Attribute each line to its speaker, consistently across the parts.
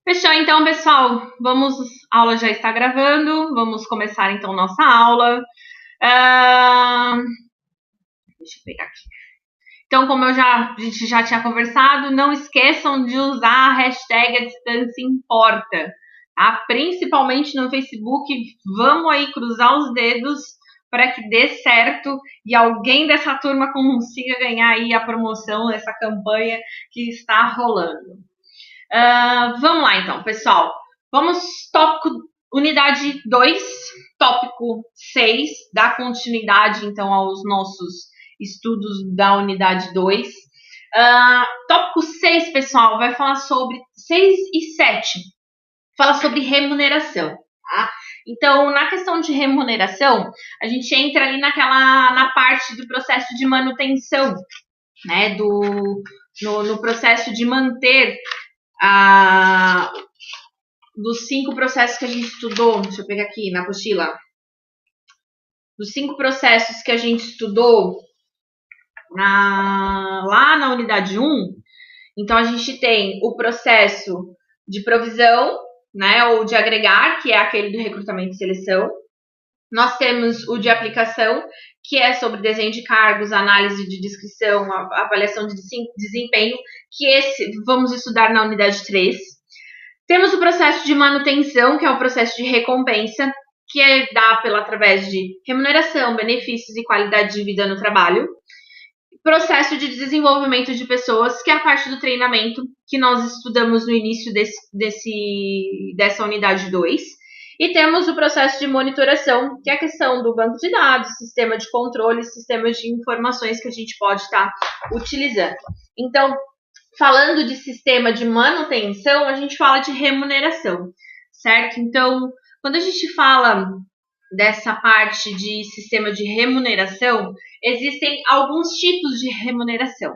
Speaker 1: Fechou então, pessoal. A aula já está gravando. Vamos começar então nossa aula. Deixa eu pegar aqui. Então, como a gente já tinha conversado, não esqueçam de usar a hashtag A Distância Importa. Tá? Principalmente no Facebook, vamos aí cruzar os dedos para que dê certo e alguém dessa turma consiga ganhar aí a promoção dessa campanha que está rolando. Vamos lá então, pessoal. Vamos, tópico, unidade 2, tópico 6, dá continuidade então aos nossos estudos da unidade 2. Tópico 6, pessoal, vai falar sobre 6 e 7, fala sobre remuneração, tá? Então, na questão de remuneração, a gente entra ali na parte do processo de manutenção, né, no processo de manter dos 5 processos que a gente estudou, deixa eu pegar aqui na apostila, dos 5 processos que a gente estudou lá na unidade 1, então a gente tem o processo de provisão, né, ou de agregar, que é aquele do recrutamento e seleção. Nós temos o de aplicação, que é sobre desenho de cargos, análise de descrição, avaliação de desempenho, que esse vamos estudar na unidade 3. Temos o processo de manutenção, que é o processo de recompensa, que é dado através de remuneração, benefícios e qualidade de vida no trabalho. Processo de desenvolvimento de pessoas, que é a parte do treinamento, que nós estudamos no início dessa unidade 2. E temos o processo de monitoração, que é a questão do banco de dados, sistema de controle, sistemas de informações que a gente pode estar utilizando. Então, falando de sistema de manutenção, a gente fala de remuneração, certo? Então, quando a gente fala dessa parte de sistema de remuneração, existem alguns tipos de remuneração.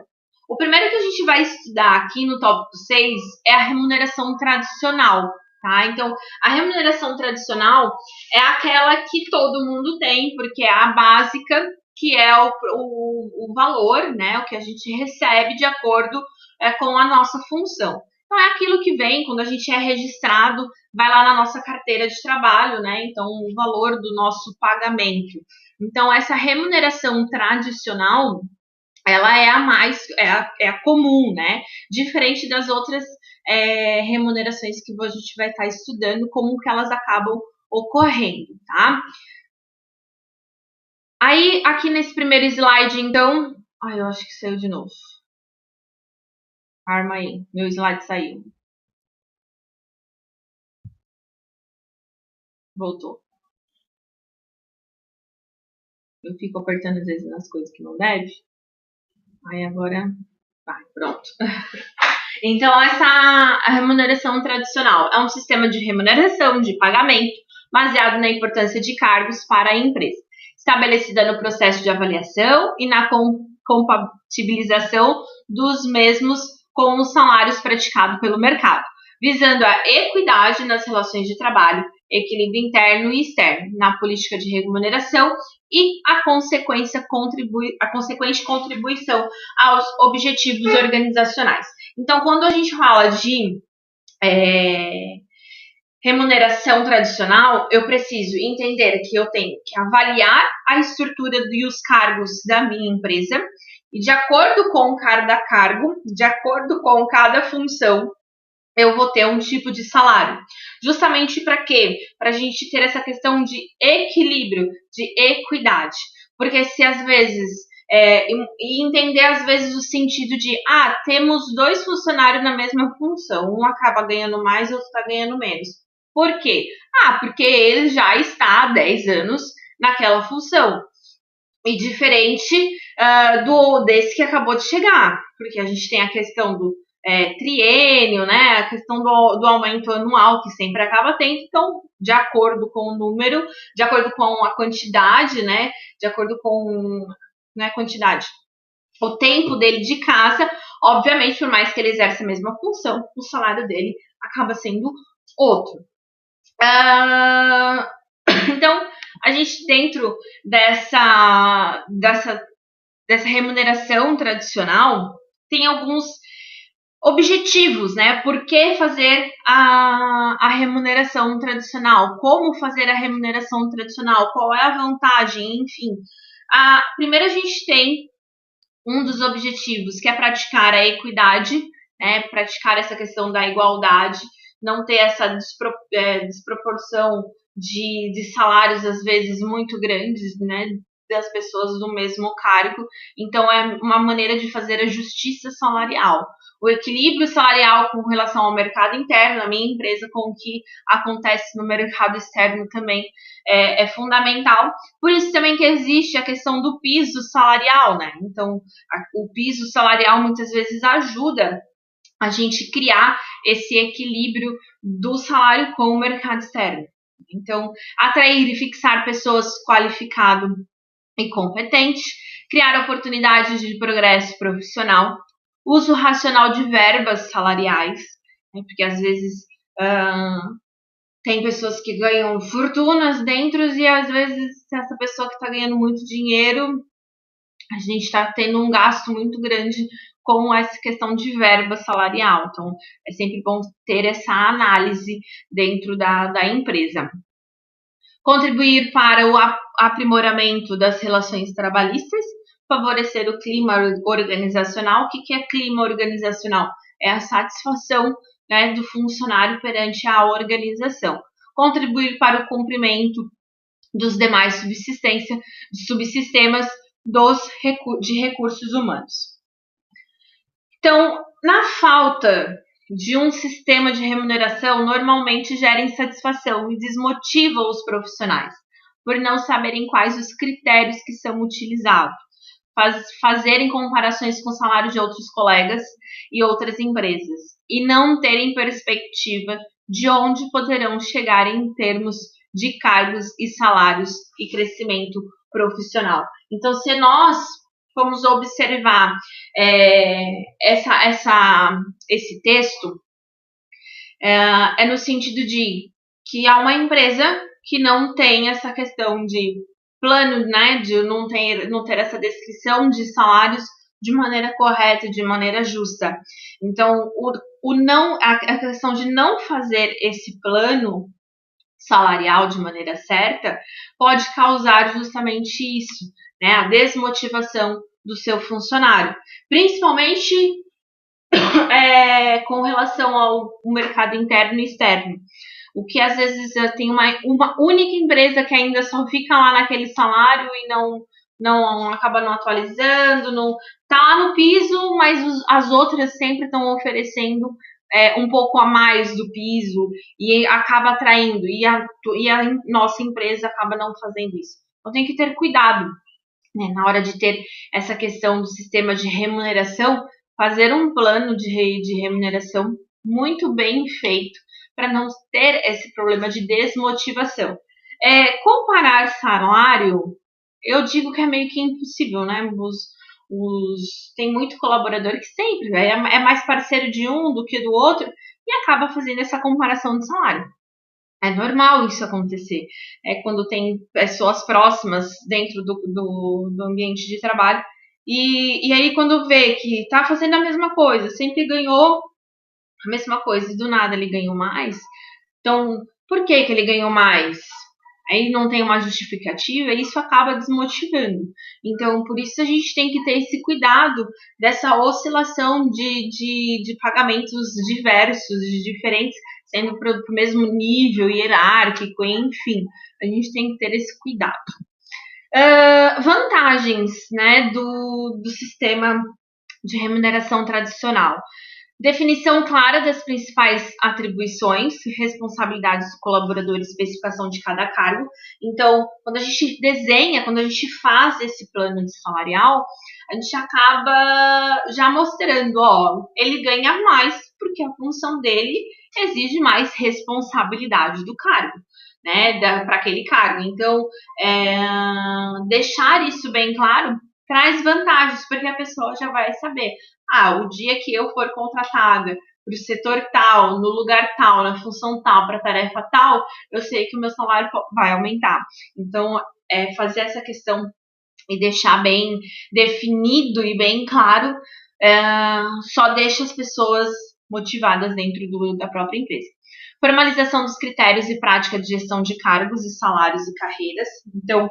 Speaker 1: O primeiro que a gente vai estudar aqui no tópico 6 é a remuneração tradicional, tá? Então, a remuneração tradicional é aquela que todo mundo tem, porque é a básica, que é o valor, né? O que a gente recebe de acordo com a nossa função. Então, é aquilo que vem quando a gente é registrado, vai lá na nossa carteira de trabalho, né? Então, o valor do nosso pagamento. Então, essa remuneração tradicional, ela é a comum, né? Diferente das outras remunerações que a gente vai estar estudando, como que elas acabam ocorrendo, tá? Aí, aqui nesse primeiro slide, então... Ai, eu acho que saiu de novo. Arma aí, meu slide saiu. Voltou. Eu fico apertando às vezes nas coisas que não deve. Aí agora vai, pronto. Então, a remuneração tradicional é um sistema de remuneração, de pagamento, baseado na importância de cargos para a empresa, estabelecida no processo de avaliação e na compatibilização dos mesmos com os salários praticados pelo mercado, visando a equidade nas relações de trabalho, equilíbrio interno e externo, na política de remuneração e a consequente contribuição aos objetivos organizacionais. Então, quando a gente fala de remuneração tradicional, eu preciso entender que eu tenho que avaliar a estrutura e os cargos da minha empresa e, de acordo com cada cargo, de acordo com cada função, eu vou ter um tipo de salário. Justamente para quê? Para a gente ter essa questão de equilíbrio, de equidade. Porque se às vezes... e entender às vezes o sentido de temos 2 funcionários na mesma função, um acaba ganhando mais, outro está ganhando menos. Por quê? Porque ele já está há 10 anos naquela função. E diferente desse que acabou de chegar. Porque a gente tem a questão do triênio, né? A questão do aumento anual, que sempre acaba tendo. Então, de acordo com o número, de acordo com a quantidade, né? De acordo com a quantidade, o tempo dele de casa, obviamente, por mais que ele exerça a mesma função, o salário dele acaba sendo outro. Então, a gente dentro dessa remuneração tradicional tem alguns objetivos, né? Por que fazer a remuneração tradicional? Como fazer a remuneração tradicional? Qual é a vantagem? Enfim, primeiro a gente tem um dos objetivos, que é praticar a equidade, né? Praticar essa questão da igualdade, não ter essa desproporção de salários, às vezes, muito grandes, né? Das pessoas do mesmo cargo. Então, é uma maneira de fazer a justiça salarial. O equilíbrio salarial com relação ao mercado interno, na minha empresa, com o que acontece no mercado externo também é fundamental. Por isso também que existe a questão do piso salarial, né? Então, o piso salarial muitas vezes ajuda a gente criar esse equilíbrio do salário com o mercado externo. Então, atrair e fixar pessoas qualificadas e competentes, criar oportunidades de progresso profissional, uso racional de verbas salariais, né, porque às vezes tem pessoas que ganham fortunas dentro e às vezes essa pessoa que está ganhando muito dinheiro, a gente está tendo um gasto muito grande com essa questão de verba salarial. Então, é sempre bom ter essa análise dentro da empresa. Contribuir para o aprimoramento das relações trabalhistas, favorecer o clima organizacional. O que é clima organizacional? É a satisfação, né, do funcionário perante a organização. Contribuir para o cumprimento dos demais subsistemas de recursos humanos. Então, na falta de um sistema de remuneração, normalmente gera insatisfação e desmotiva os profissionais, por não saberem quais os critérios que são utilizados, fazerem comparações com o salário de outros colegas e outras empresas, e não terem perspectiva de onde poderão chegar em termos de cargos e salários e crescimento profissional. Então, se nós formos observar esse texto, é no sentido de que há uma empresa que não tem essa questão de plano, né, de não ter essa descrição de salários de maneira correta, de maneira justa. Então, a questão de não fazer esse plano salarial de maneira certa pode causar justamente isso, né, a desmotivação do seu funcionário, principalmente com relação ao mercado interno e externo. O que às vezes tem uma única empresa que ainda só fica lá naquele salário e não acaba não atualizando, não tá lá no piso, mas as outras sempre estão oferecendo um pouco a mais do piso e acaba atraindo, e a nossa empresa acaba não fazendo isso. Então tem que ter cuidado, né, na hora de ter essa questão do sistema de remuneração, fazer um plano de remuneração muito bem feito para não ter esse problema de desmotivação. Comparar salário, eu digo que é meio que impossível, né? Tem muito colaborador que sempre é mais parceiro de um do que do outro e acaba fazendo essa comparação de salário. É normal isso acontecer. Quando tem pessoas próximas dentro do ambiente de trabalho. E aí, quando vê que tá fazendo a mesma coisa, sempre ganhou a mesma coisa e do nada ele ganhou mais. Então, por que ele ganhou mais? Aí não tem uma justificativa e isso acaba desmotivando. Então, por isso a gente tem que ter esse cuidado dessa oscilação de pagamentos diversos, diferentes, sendo para o mesmo nível hierárquico, enfim. A gente tem que ter esse cuidado. Vantagens, né, do sistema de remuneração tradicional. Definição clara das principais atribuições, responsabilidades do colaborador e especificação de cada cargo. Então, quando a gente desenha, quando a gente faz esse plano de salarial, a gente acaba já mostrando, ele ganha mais porque a função dele exige mais responsabilidade do cargo, né, para aquele cargo. Então, deixar isso bem claro traz vantagens, porque a pessoa já vai saber, o dia que eu for contratada para o setor tal, no lugar tal, na função tal, para tarefa tal, eu sei que o meu salário vai aumentar. Então, fazer essa questão e deixar bem definido e bem claro só deixa as pessoas motivadas dentro da própria empresa. Formalização dos critérios e prática de gestão de cargos e salários e carreiras. Então,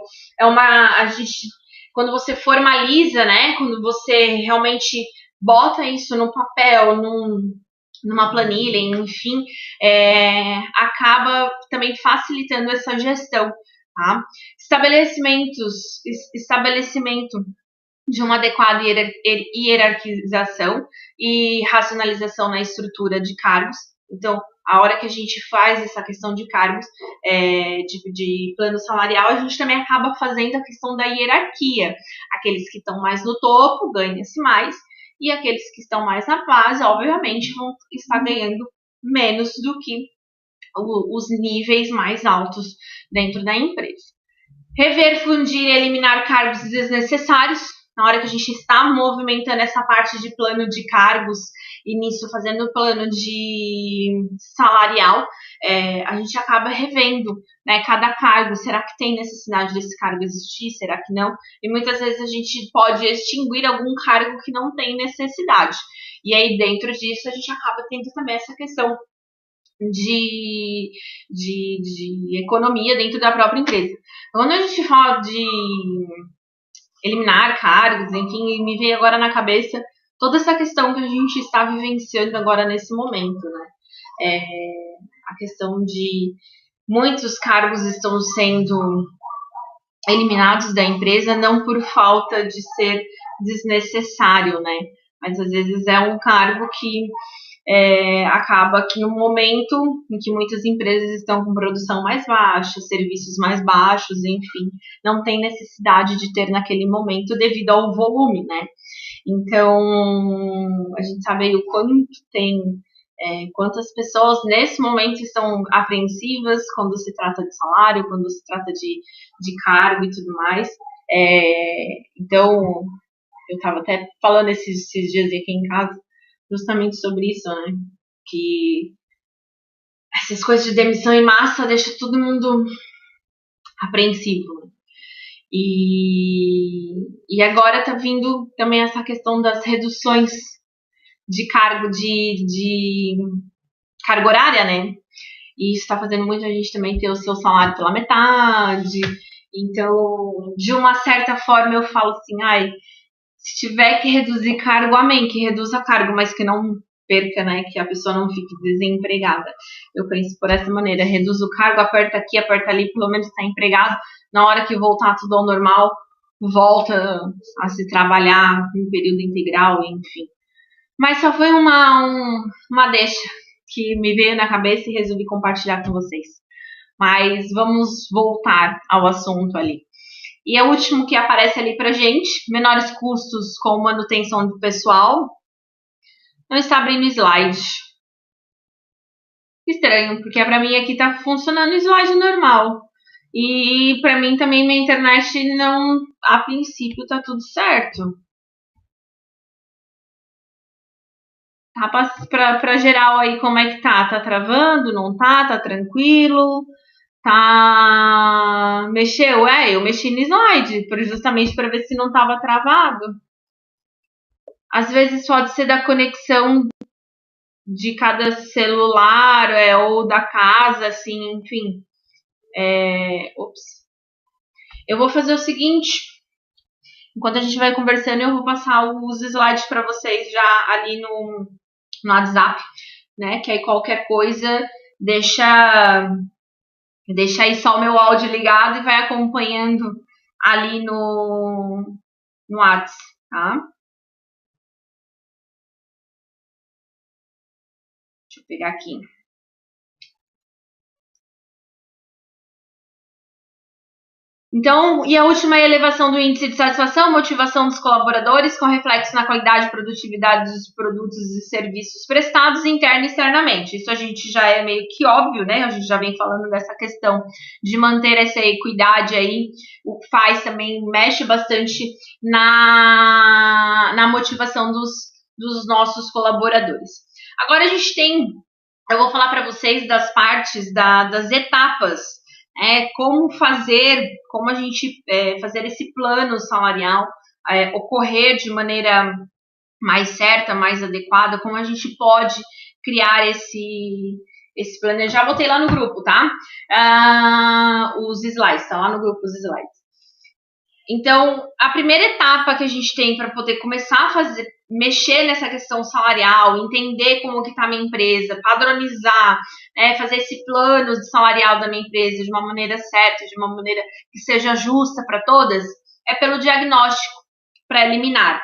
Speaker 1: quando você formaliza, né, quando você realmente bota isso no papel, numa planilha, enfim, acaba também facilitando essa gestão. Tá? Estabelecimento de uma adequada hierarquização e racionalização na estrutura de cargos. Então, a hora que a gente faz essa questão de cargos, de plano salarial, a gente também acaba fazendo a questão da hierarquia. Aqueles que estão mais no topo ganham-se mais, e aqueles que estão mais na base, obviamente, vão estar ganhando menos do que os níveis mais altos dentro da empresa. Rever, fundir e eliminar cargos desnecessários. Na hora que a gente está movimentando essa parte de plano de cargos e nisso fazendo o plano de salarial, a gente acaba revendo, né, cada cargo. Será que tem necessidade desse cargo existir? Será que não? E muitas vezes a gente pode extinguir algum cargo que não tem necessidade. E aí, dentro disso, a gente acaba tendo também essa questão de economia dentro da própria empresa. Quando a gente fala de eliminar cargos, enfim, me veio agora na cabeça toda essa questão que a gente está vivenciando agora nesse momento, né? A questão de muitos cargos estão sendo eliminados da empresa não por falta de ser desnecessário, né? Mas às vezes é um cargo que acaba que no momento em que muitas empresas estão com produção mais baixa, serviços mais baixos, enfim, não tem necessidade de ter naquele momento devido ao volume, né? Então, a gente sabe aí o quanto quantas pessoas nesse momento estão apreensivas quando se trata de salário, quando se trata de cargo e tudo mais. Então, eu estava até falando esses dias aqui em casa justamente sobre isso, né? Que essas coisas de demissão em massa deixam todo mundo apreensivo. Né? E agora tá vindo também essa questão das reduções de cargo, de carga horária, né? E isso está fazendo muita gente também ter o seu salário pela metade. Então, de uma certa forma, eu falo assim, se tiver que reduzir cargo, amém, que reduza cargo, mas que não perca, né, que a pessoa não fique desempregada. Eu penso por essa maneira, reduz o cargo, aperta aqui, aperta ali, pelo menos está empregado, na hora que voltar tudo ao normal, volta a se trabalhar em período integral, enfim. Mas só foi uma deixa que me veio na cabeça e resolvi compartilhar com vocês. Mas vamos voltar ao assunto ali. E é o último que aparece ali pra gente, menores custos com manutenção do pessoal. Não está abrindo slide. Estranho, porque pra mim aqui tá funcionando o slide normal. E pra mim também minha internet não, a princípio tá tudo certo. Tá pra geral aí como é que tá? Tá travando? Não tá? Tá tranquilo? Tá. Mexeu? Eu mexi no slide, justamente para ver se não estava travado. Às vezes pode ser da conexão de cada celular ou da casa, assim, enfim. Ops. Eu vou fazer o seguinte. Enquanto a gente vai conversando, eu vou passar os slides para vocês já ali no WhatsApp, né? Que aí qualquer coisa deixa aí só o meu áudio ligado e vai acompanhando ali no WhatsApp, tá? Deixa eu pegar aqui. Então, e a última é a elevação do índice de satisfação, motivação dos colaboradores, com reflexo na qualidade e produtividade dos produtos e serviços prestados interna e externamente. Isso a gente já é meio que óbvio, né? A gente já vem falando dessa questão de manter essa equidade aí, o que faz também, mexe bastante na motivação dos nossos colaboradores. Agora a gente eu vou falar para vocês das partes, das etapas, como a gente fazer esse plano salarial ocorrer de maneira mais certa, mais adequada, como a gente pode criar esse planejamento. Já botei lá no grupo, tá? Os slides, tá lá no grupo os slides. Então, a primeira etapa que a gente tem para poder começar a fazer, mexer nessa questão salarial, entender como que está a minha empresa, padronizar, né, fazer esse plano salarial da minha empresa de uma maneira certa, de uma maneira que seja justa para todas, é pelo diagnóstico preliminar,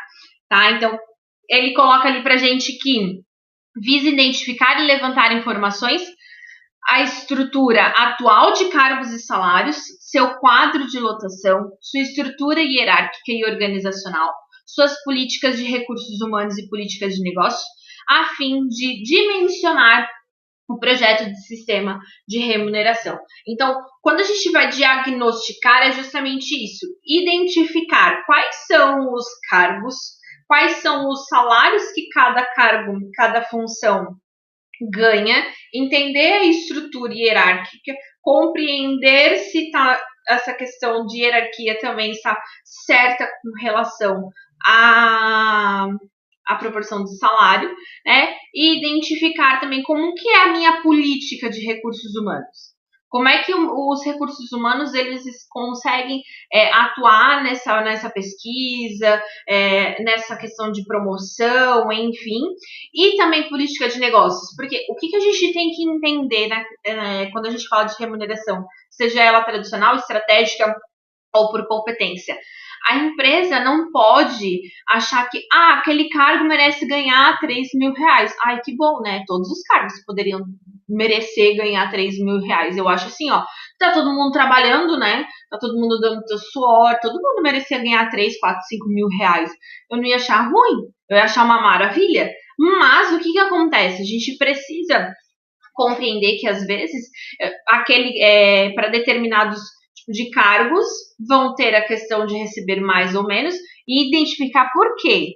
Speaker 1: tá? Então, ele coloca ali para gente que visa identificar e levantar informações, a estrutura atual de cargos e salários, seu quadro de lotação, sua estrutura hierárquica e organizacional, suas políticas de recursos humanos e políticas de negócio, a fim de dimensionar o projeto de sistema de remuneração. Então, quando a gente vai diagnosticar, é justamente isso: identificar quais são os cargos, quais são os salários que cada cargo, cada função ganha, entender a estrutura hierárquica, compreender se essa questão de hierarquia também está certa com relação à proporção de salário, né? E identificar também como que é a minha política de recursos humanos. Como é que os recursos humanos eles conseguem atuar nessa pesquisa, nessa questão de promoção, enfim, e também política de negócios, porque o que a gente tem que entender quando a gente fala de remuneração, seja ela tradicional, estratégica ou por competência. A empresa não pode achar que aquele cargo merece ganhar 3 mil reais. Ai, que bom, né? Todos os cargos poderiam merecer ganhar 3 mil reais. Eu acho assim, ó, tá todo mundo trabalhando, né? Tá todo mundo dando seu suor, todo mundo merecia ganhar 3, 4, 5 mil reais. Eu não ia achar ruim, eu ia achar uma maravilha. Mas o que acontece? A gente precisa compreender que às vezes para determinados tipos de cargos vão ter a questão de receber mais ou menos e identificar por quê.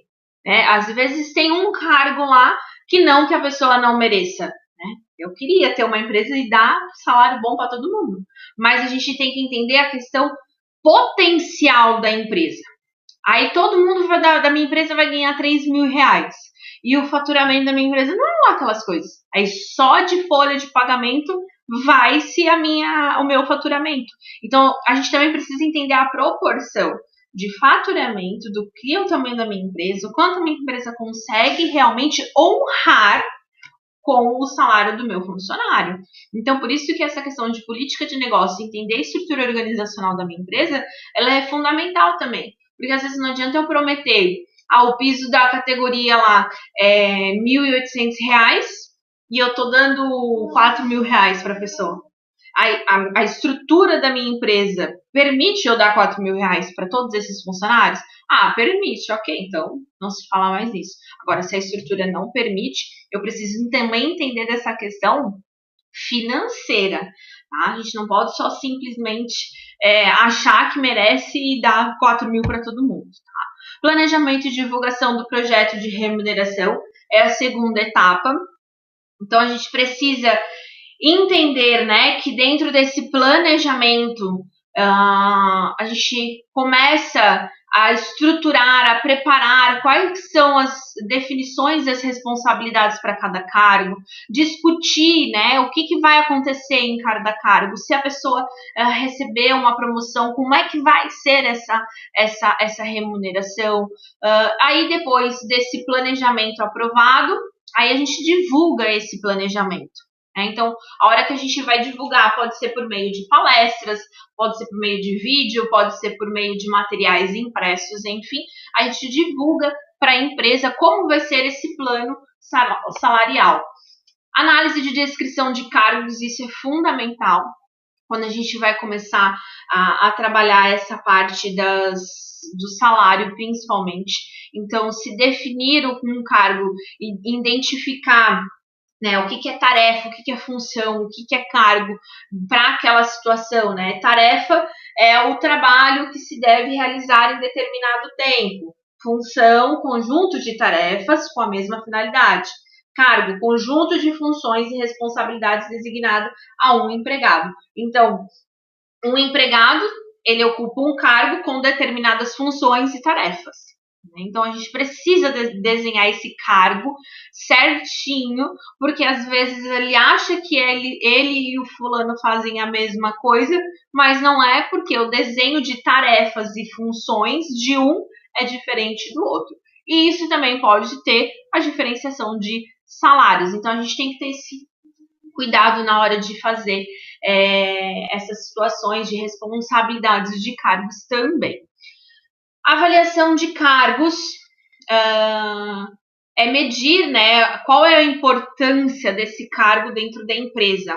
Speaker 1: Né? Às vezes tem um cargo lá que a pessoa não mereça. Né? Eu queria ter uma empresa e dar salário bom para todo mundo, mas a gente tem que entender a questão potencial da empresa. Aí todo mundo da minha empresa vai ganhar 3 mil reais. E o faturamento da minha empresa não é lá aquelas coisas. Aí só de folha de pagamento vai-se o meu faturamento. Então, a gente também precisa entender a proporção de faturamento, do que é o tamanho da minha empresa, o quanto a minha empresa consegue realmente honrar com o salário do meu funcionário. Então, por isso que essa questão de política de negócio, entender a estrutura organizacional da minha empresa, ela é fundamental também. Porque às vezes não adianta eu prometer o piso da categoria lá é R$1.800 e eu tô dando R$4.000 para a pessoa. A estrutura da minha empresa permite eu dar R$4.000 para todos esses funcionários? Permite, ok, então não se fala mais nisso. Agora, se a estrutura não permite, eu preciso também entender dessa questão financeira. Tá? A gente não pode só simplesmente achar que merece e dar 4 mil para todo mundo. Tá? Planejamento e divulgação do projeto de remuneração é a segunda etapa. Então, a gente precisa entender, né, que dentro desse planejamento a gente começa a estruturar, a preparar quais são as definições das responsabilidades para cada cargo, discutir, né, o que vai acontecer em cada cargo, se a pessoa receber uma promoção, como é que vai ser essa remuneração. Aí depois desse planejamento aprovado, aí a gente divulga esse planejamento. Então, a hora que a gente vai divulgar, pode ser por meio de palestras, pode ser por meio de vídeo, pode ser por meio de materiais impressos, enfim, a gente divulga para a empresa como vai ser esse plano salarial. Análise de descrição de cargos, isso é fundamental quando a gente vai começar a trabalhar essa parte do salário, principalmente. Então, se definir um cargo e identificar, né, o que é tarefa, o que é função, o que é cargo para aquela situação, né? Tarefa é o trabalho que se deve realizar em determinado tempo. Função, conjunto de tarefas com a mesma finalidade. Cargo, conjunto de funções e responsabilidades designado a um empregado. Então, um empregado, ele ocupa um cargo com determinadas funções e tarefas. Então, a gente precisa desenhar esse cargo certinho, porque às vezes ele acha que ele e o fulano fazem a mesma coisa, mas não é, porque o desenho de tarefas e funções de um é diferente do outro. E isso também pode ter a diferenciação de salários. Então, a gente tem que ter esse cuidado na hora de fazer essas situações de responsabilidades de cargos também. Avaliação de cargos é medir, né, qual é a importância desse cargo dentro da empresa.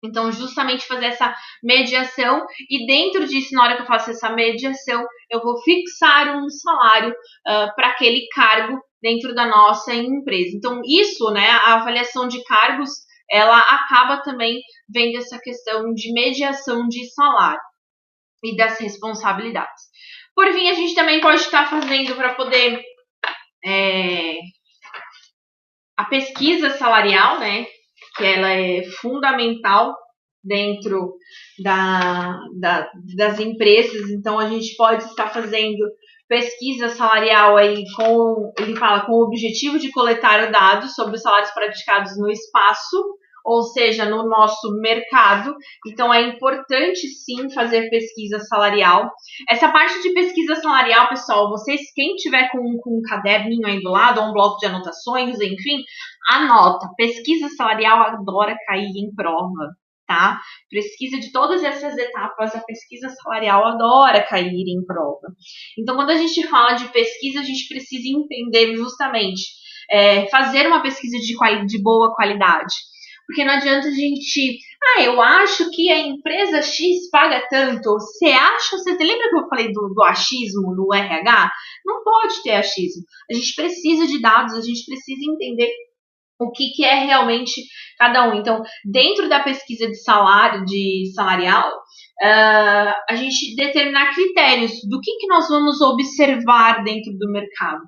Speaker 1: Então, justamente fazer essa mediação, e dentro disso, na hora que eu faço essa mediação, eu vou fixar um salário para aquele cargo dentro da nossa empresa. Então, isso, né, a avaliação de cargos, ela acaba também vendo essa questão de mediação de salário e das responsabilidades. Por fim, a gente também pode estar fazendo para poder a pesquisa salarial, né, que ela é fundamental dentro das empresas. Então, a gente pode estar fazendo pesquisa salarial aí ele fala, com o objetivo de coletar dados sobre os salários praticados no espaço, ou seja, no nosso mercado. Então, é importante sim fazer pesquisa salarial. Essa parte de pesquisa salarial, pessoal, vocês, quem tiver com um caderninho aí do lado, ou um bloco de anotações, enfim, anota. Pesquisa salarial adora cair em prova, tá? Pesquisa de todas essas etapas, a pesquisa salarial adora cair em prova. Então, quando a gente fala de pesquisa, a gente precisa entender justamente fazer uma pesquisa de boa qualidade. Porque não adianta a gente... eu acho que a empresa X paga tanto. Você lembra que eu falei do achismo, do RH? Não pode ter achismo. A gente precisa de dados, a gente precisa entender o que é realmente cada um. Então, dentro da pesquisa de salarial, a gente determinar critérios do que nós vamos observar dentro do mercado,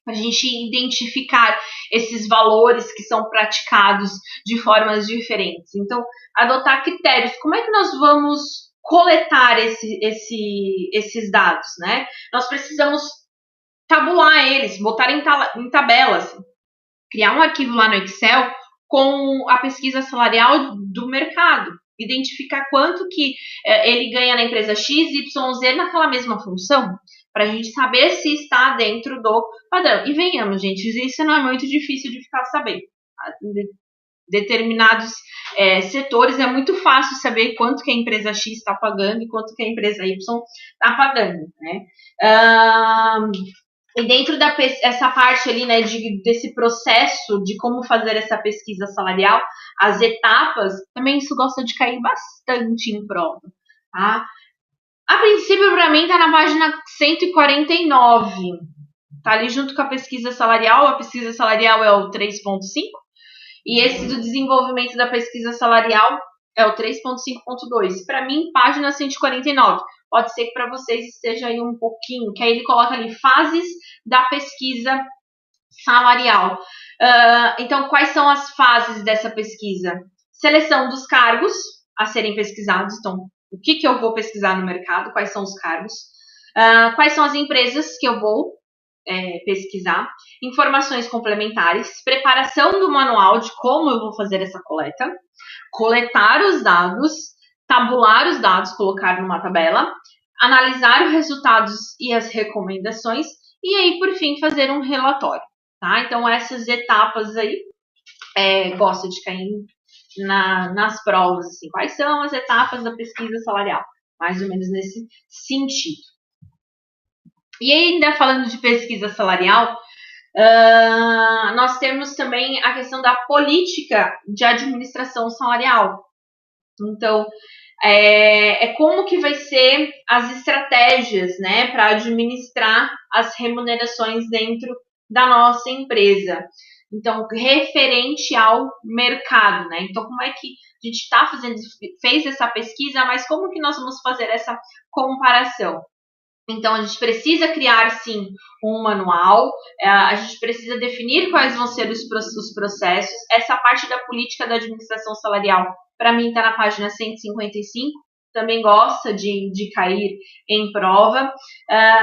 Speaker 1: para a gente identificar esses valores que são praticados de formas diferentes. Então, adotar critérios. Como é que nós vamos coletar esses dados, né? Nós precisamos tabular eles, botar em tabelas, criar um arquivo lá no Excel com a pesquisa salarial do mercado, identificar quanto que ele ganha na empresa X, Y, Z naquela mesma função, para a gente saber se está dentro do padrão. E venhamos, gente, isso não é muito difícil de ficar sabendo. Determinados setores é muito fácil saber quanto que a empresa X está pagando e quanto que a empresa Y está pagando, né? E dentro essa parte ali, né, desse processo de como fazer essa pesquisa salarial, as etapas, também isso gosta de cair bastante em prova, tá? A princípio, para mim, tá na página 149. Tá ali junto com a pesquisa salarial. A pesquisa salarial é o 3.5. E esse do desenvolvimento da pesquisa salarial é o 3.5.2. Para mim, página 149. Pode ser que para vocês esteja aí um pouquinho, que aí ele coloca ali fases da pesquisa salarial. Então, quais são as fases dessa pesquisa? Seleção dos cargos a serem pesquisados. Então, o que eu vou pesquisar no mercado? Quais são os cargos? Quais são as empresas que eu vou pesquisar? Informações complementares. Preparação do manual de como eu vou fazer essa coleta. Coletar os dados. Tabular os dados, colocar numa tabela. Analisar os resultados e as recomendações. E aí, por fim, fazer um relatório. Tá? Então, essas etapas aí gosto de cair nas provas. Assim, quais são as etapas da pesquisa salarial? Mais ou menos nesse sentido. E ainda falando de pesquisa salarial, nós temos também a questão da política de administração salarial. Então, como que vai ser as estratégias, né, para administrar as remunerações dentro da nossa empresa. Então, referente ao mercado, né? Então, como é que a gente fez essa pesquisa, mas como que nós vamos fazer essa comparação? Então, a gente precisa criar, sim, um manual, a gente precisa definir quais vão ser os processos. Essa parte da política da administração salarial, para mim, está na página 155. também gosta de cair em prova.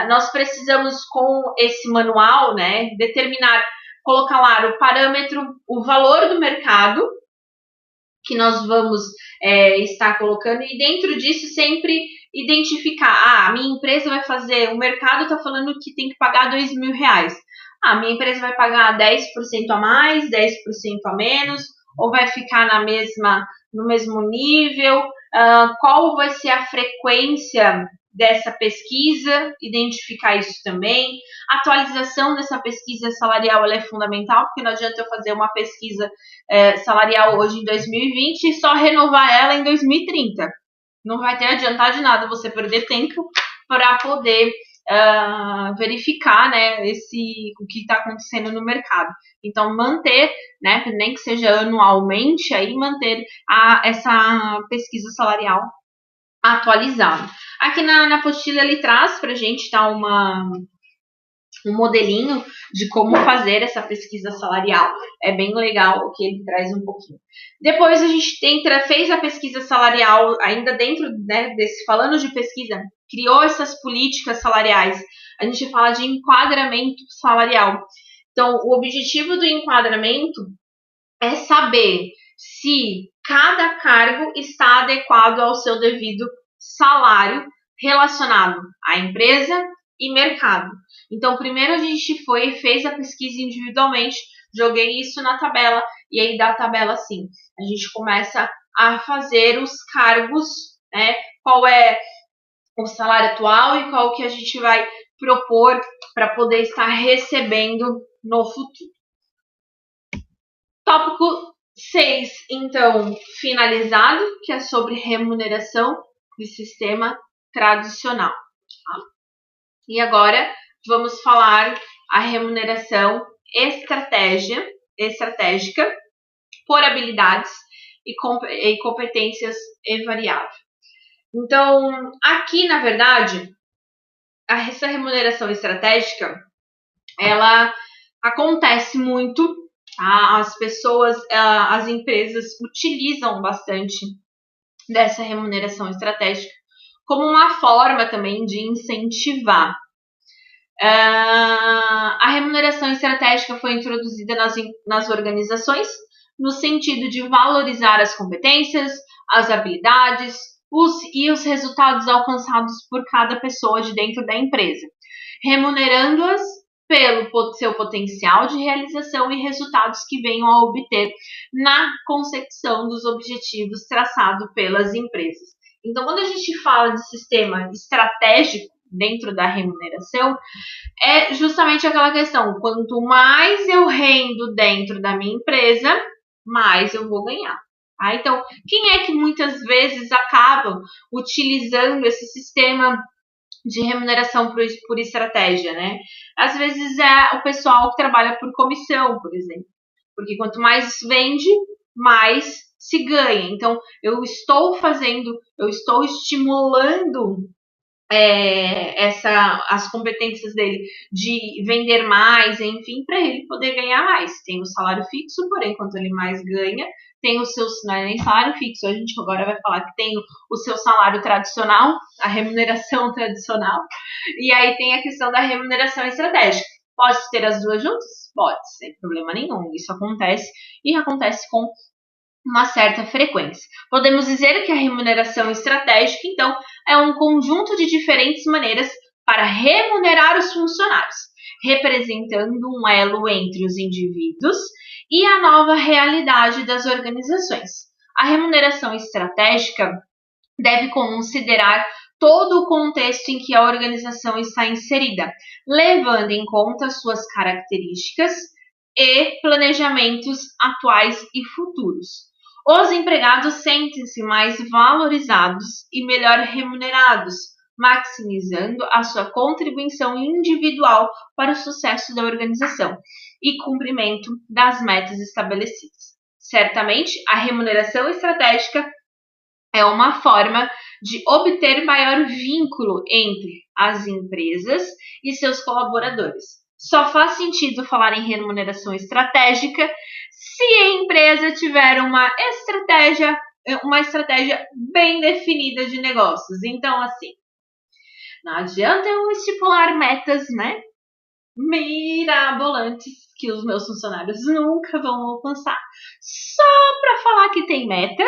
Speaker 1: Nós precisamos, com esse manual, né, colocar lá o parâmetro, o valor do mercado que nós vamos estar colocando, e dentro disso sempre identificar, a minha empresa vai fazer, o mercado está falando que tem que pagar R$2.000. A minha empresa vai pagar 10% a mais, 10% a menos, ou vai ficar no mesmo nível? Qual vai ser a frequência dessa pesquisa? Identificar isso também. A atualização dessa pesquisa salarial ela é fundamental, porque não adianta eu fazer uma pesquisa salarial hoje em 2020 e só renovar ela em 2030. Não vai ter adiantado de nada você perder tempo para poder verificar, né, o que está acontecendo no mercado. Então, manter, né, nem que seja anualmente, aí manter essa pesquisa salarial atualizada. Aqui na apostila ele traz para a gente um modelinho de como fazer essa pesquisa salarial. É bem legal o que ele traz um pouquinho. Depois a gente fez a pesquisa salarial, ainda dentro, né, falando de pesquisa, criou essas políticas salariais. A gente fala de enquadramento salarial. Então, o objetivo do enquadramento é saber se cada cargo está adequado ao seu devido salário relacionado à empresa e mercado. Então, primeiro a gente fez a pesquisa individualmente, joguei isso na tabela, e aí da tabela, sim, a gente começa a fazer os cargos, né? Qual é o salário atual e qual que a gente vai propor para poder estar recebendo no futuro. Tópico 6, então, finalizado, que é sobre remuneração de sistema tradicional. Tá? E agora vamos falar a remuneração estratégica por habilidades e competências variáveis. Então, aqui, na verdade, essa remuneração estratégica, ela acontece muito, tá? As empresas utilizam bastante dessa remuneração estratégica como uma forma também de incentivar. A remuneração estratégica foi introduzida nas organizações no sentido de valorizar as competências, as habilidades e os resultados alcançados por cada pessoa de dentro da empresa, remunerando-as pelo seu potencial de realização e resultados que venham a obter na consecução dos objetivos traçados pelas empresas. Então, quando a gente fala de sistema estratégico dentro da remuneração, é justamente aquela questão: quanto mais eu rendo dentro da minha empresa, mais eu vou ganhar. Tá? Então, quem é que muitas vezes acabam utilizando esse sistema de remuneração por estratégia, né? Às vezes é o pessoal que trabalha por comissão, por exemplo. Porque quanto mais vende, mais se ganha. Então, eu estou estimulando as competências dele de vender mais, enfim, para ele poder ganhar mais. Tem o salário fixo, porém, quanto ele mais ganha, tem o seu, não é nem salário fixo, a gente agora vai falar que tem o seu salário tradicional, a remuneração tradicional, e aí tem a questão da remuneração estratégica. Pode ter as duas juntas? Pode, sem problema nenhum. Isso acontece, e acontece com uma certa frequência. Podemos dizer que a remuneração estratégica, então, é um conjunto de diferentes maneiras para remunerar os funcionários, representando um elo entre os indivíduos e a nova realidade das organizações. A remuneração estratégica deve considerar todo o contexto em que a organização está inserida, levando em conta suas características e planejamentos atuais e futuros. Os empregados sentem-se mais valorizados e melhor remunerados, maximizando a sua contribuição individual para o sucesso da organização e cumprimento das metas estabelecidas. Certamente, a remuneração estratégica é uma forma de obter maior vínculo entre as empresas e seus colaboradores. Só faz sentido falar em remuneração estratégica se a empresa tiver uma estratégia uma estratégia bem definida de negócios. Então, assim, não adianta eu estipular metas, né, mirabolantes que os meus funcionários nunca vão alcançar, só para falar que tem meta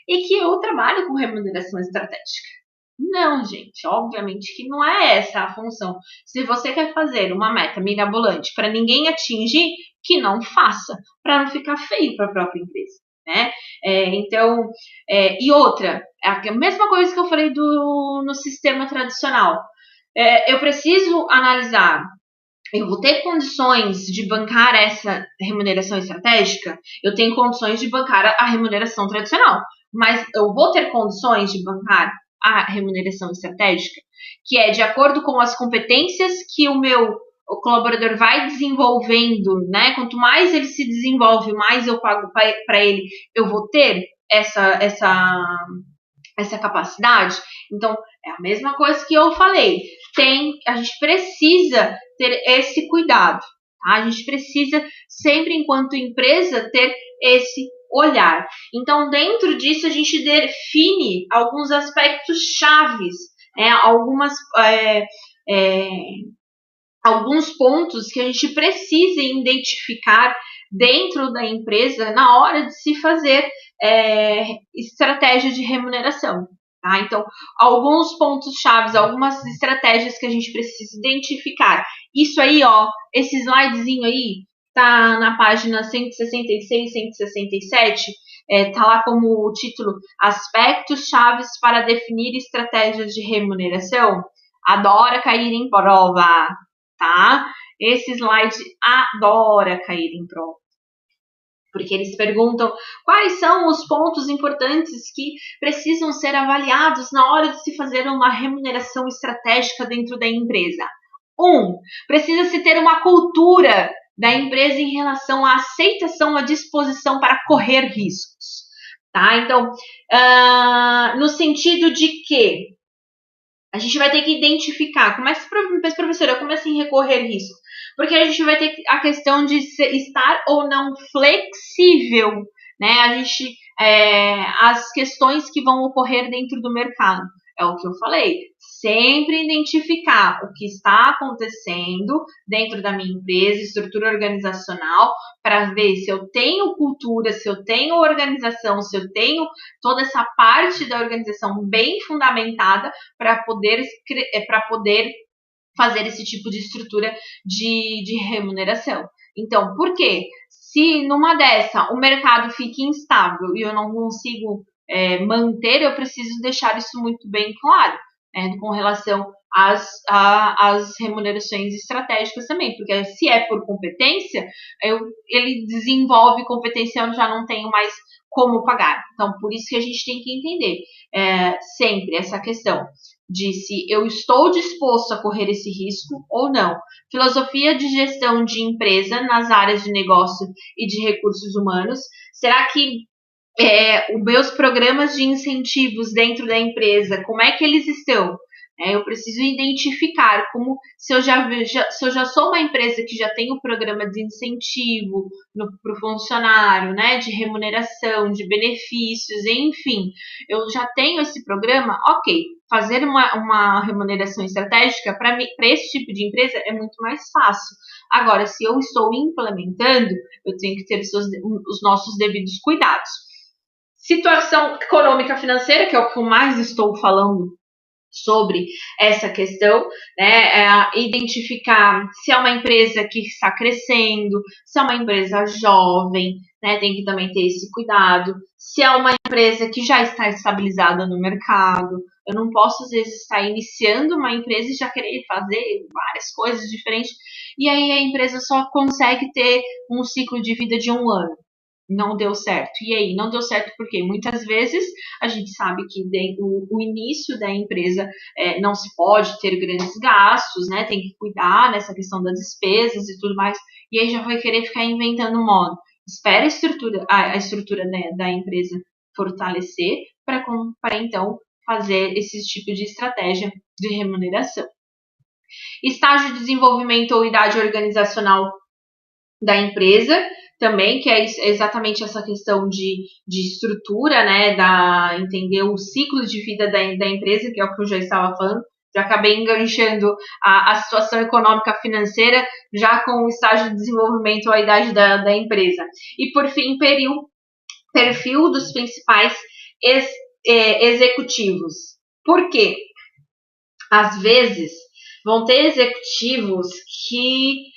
Speaker 1: e que eu trabalho com remuneração estratégica. Não, gente, obviamente que não é essa a função. Se você quer fazer uma meta mirabolante para ninguém atingir, que não faça, para não ficar feio para a própria empresa, né? Então, e outra, é a mesma coisa que eu falei no sistema tradicional. Eu preciso analisar, eu vou ter condições de bancar essa remuneração estratégica, eu tenho condições de bancar a remuneração tradicional, mas eu vou ter condições de bancar a remuneração estratégica, que é de acordo com as competências que o colaborador vai desenvolvendo, né? Quanto mais ele se desenvolve, mais eu pago para ele, eu vou ter essa capacidade. Então, é a mesma coisa que eu falei. A gente precisa ter esse cuidado, tá? A gente precisa sempre, enquanto empresa, ter esse olhar. Então, dentro disso, a gente define alguns aspectos chaves, alguns pontos que a gente precisa identificar dentro da empresa na hora de se fazer estratégia de remuneração. Tá? Então, alguns pontos chaves, algumas estratégias que a gente precisa identificar. Isso aí, ó, esse slidezinho aí, tá na página 166, 167, tá lá como o título Aspectos Chaves para Definir Estratégias de Remuneração. Adora cair em prova, tá? Esse slide adora cair em prova. Porque eles perguntam quais são os pontos importantes que precisam ser avaliados na hora de se fazer uma remuneração estratégica dentro da empresa. Precisa-se ter uma cultura da empresa em relação à aceitação, à disposição para correr riscos. Tá? Então, no sentido de que a gente vai ter que identificar, professora, eu começo em recorrer risco, porque a gente vai ter a questão de estar ou não flexível, né? As questões que vão ocorrer dentro do mercado. É o que eu falei. Sempre identificar o que está acontecendo dentro da minha empresa, estrutura organizacional, para ver se eu tenho cultura, se eu tenho organização, se eu tenho toda essa parte da organização bem fundamentada para poder fazer esse tipo de estrutura de remuneração. Então, por quê? Se numa dessa o mercado fica instável e eu não consigo manter, eu preciso deixar isso muito bem claro, com relação às remunerações estratégicas também, porque se é por competência, ele desenvolve competência, eu já não tenho mais como pagar. Então, por isso que a gente tem que entender sempre essa questão de se eu estou disposto a correr esse risco ou não. Filosofia de gestão de empresa nas áreas de negócio e de recursos humanos. Será que os meus programas de incentivos dentro da empresa, como é que eles estão? Eu preciso identificar se eu já sou uma empresa que já tem um programa de incentivo para o funcionário, né, de remuneração, de benefícios, enfim, eu já tenho esse programa, ok. Fazer uma remuneração estratégica para esse tipo de empresa é muito mais fácil. Agora, se eu estou implementando, eu tenho que ter os nossos devidos cuidados. Situação econômica financeira, que é o que eu mais estou falando sobre essa questão, né? Identificar se é uma empresa que está crescendo, se é uma empresa jovem, né? Tem que também ter esse cuidado. Se é uma empresa que já está estabilizada no mercado, eu não posso, às vezes, estar iniciando uma empresa e já querer fazer várias coisas diferentes, e aí a empresa só consegue ter um ciclo de vida de 1 ano. Não deu certo. E aí, não deu certo porque muitas vezes a gente sabe que o início da empresa não se pode ter grandes gastos, né? Tem que cuidar nessa questão das despesas e tudo mais. E aí já vai querer ficar inventando modo. Espera a estrutura né, da empresa fortalecer para então fazer esse tipo de estratégia de remuneração. Estágio de desenvolvimento ou idade organizacional da empresa, também, que é exatamente essa questão de estrutura, né, entender o ciclo de vida da empresa, que é o que eu já estava falando. Já acabei enganchando a situação econômica financeira já com o estágio de desenvolvimento ou a idade da empresa. E, por fim, perfil dos principais executivos. Por quê? Às vezes, vão ter executivos que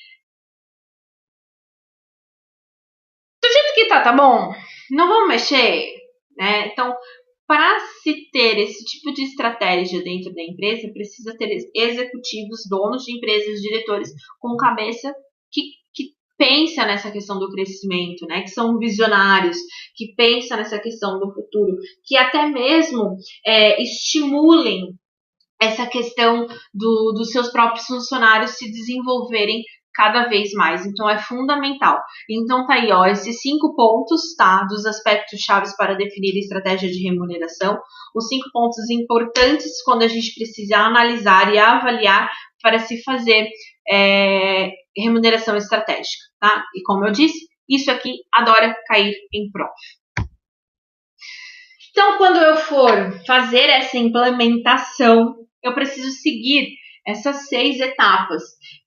Speaker 1: do jeito que tá bom, não vamos mexer, né? Então, para se ter esse tipo de estratégia dentro da empresa, precisa ter executivos, donos de empresas, diretores com cabeça que pensa nessa questão do crescimento, né? Que são visionários, que pensam nessa questão do futuro, que até mesmo estimulem essa questão dos seus próprios funcionários se desenvolverem cada vez mais. Então, é fundamental. Então, tá aí, ó, esses 5 pontos, tá, dos aspectos chaves para definir a estratégia de remuneração. Os 5 pontos importantes quando a gente precisa analisar e avaliar para se fazer remuneração estratégica, tá? E como eu disse, isso aqui adora cair em prova. Então, quando eu for fazer essa implementação, eu preciso seguir essas 6 etapas,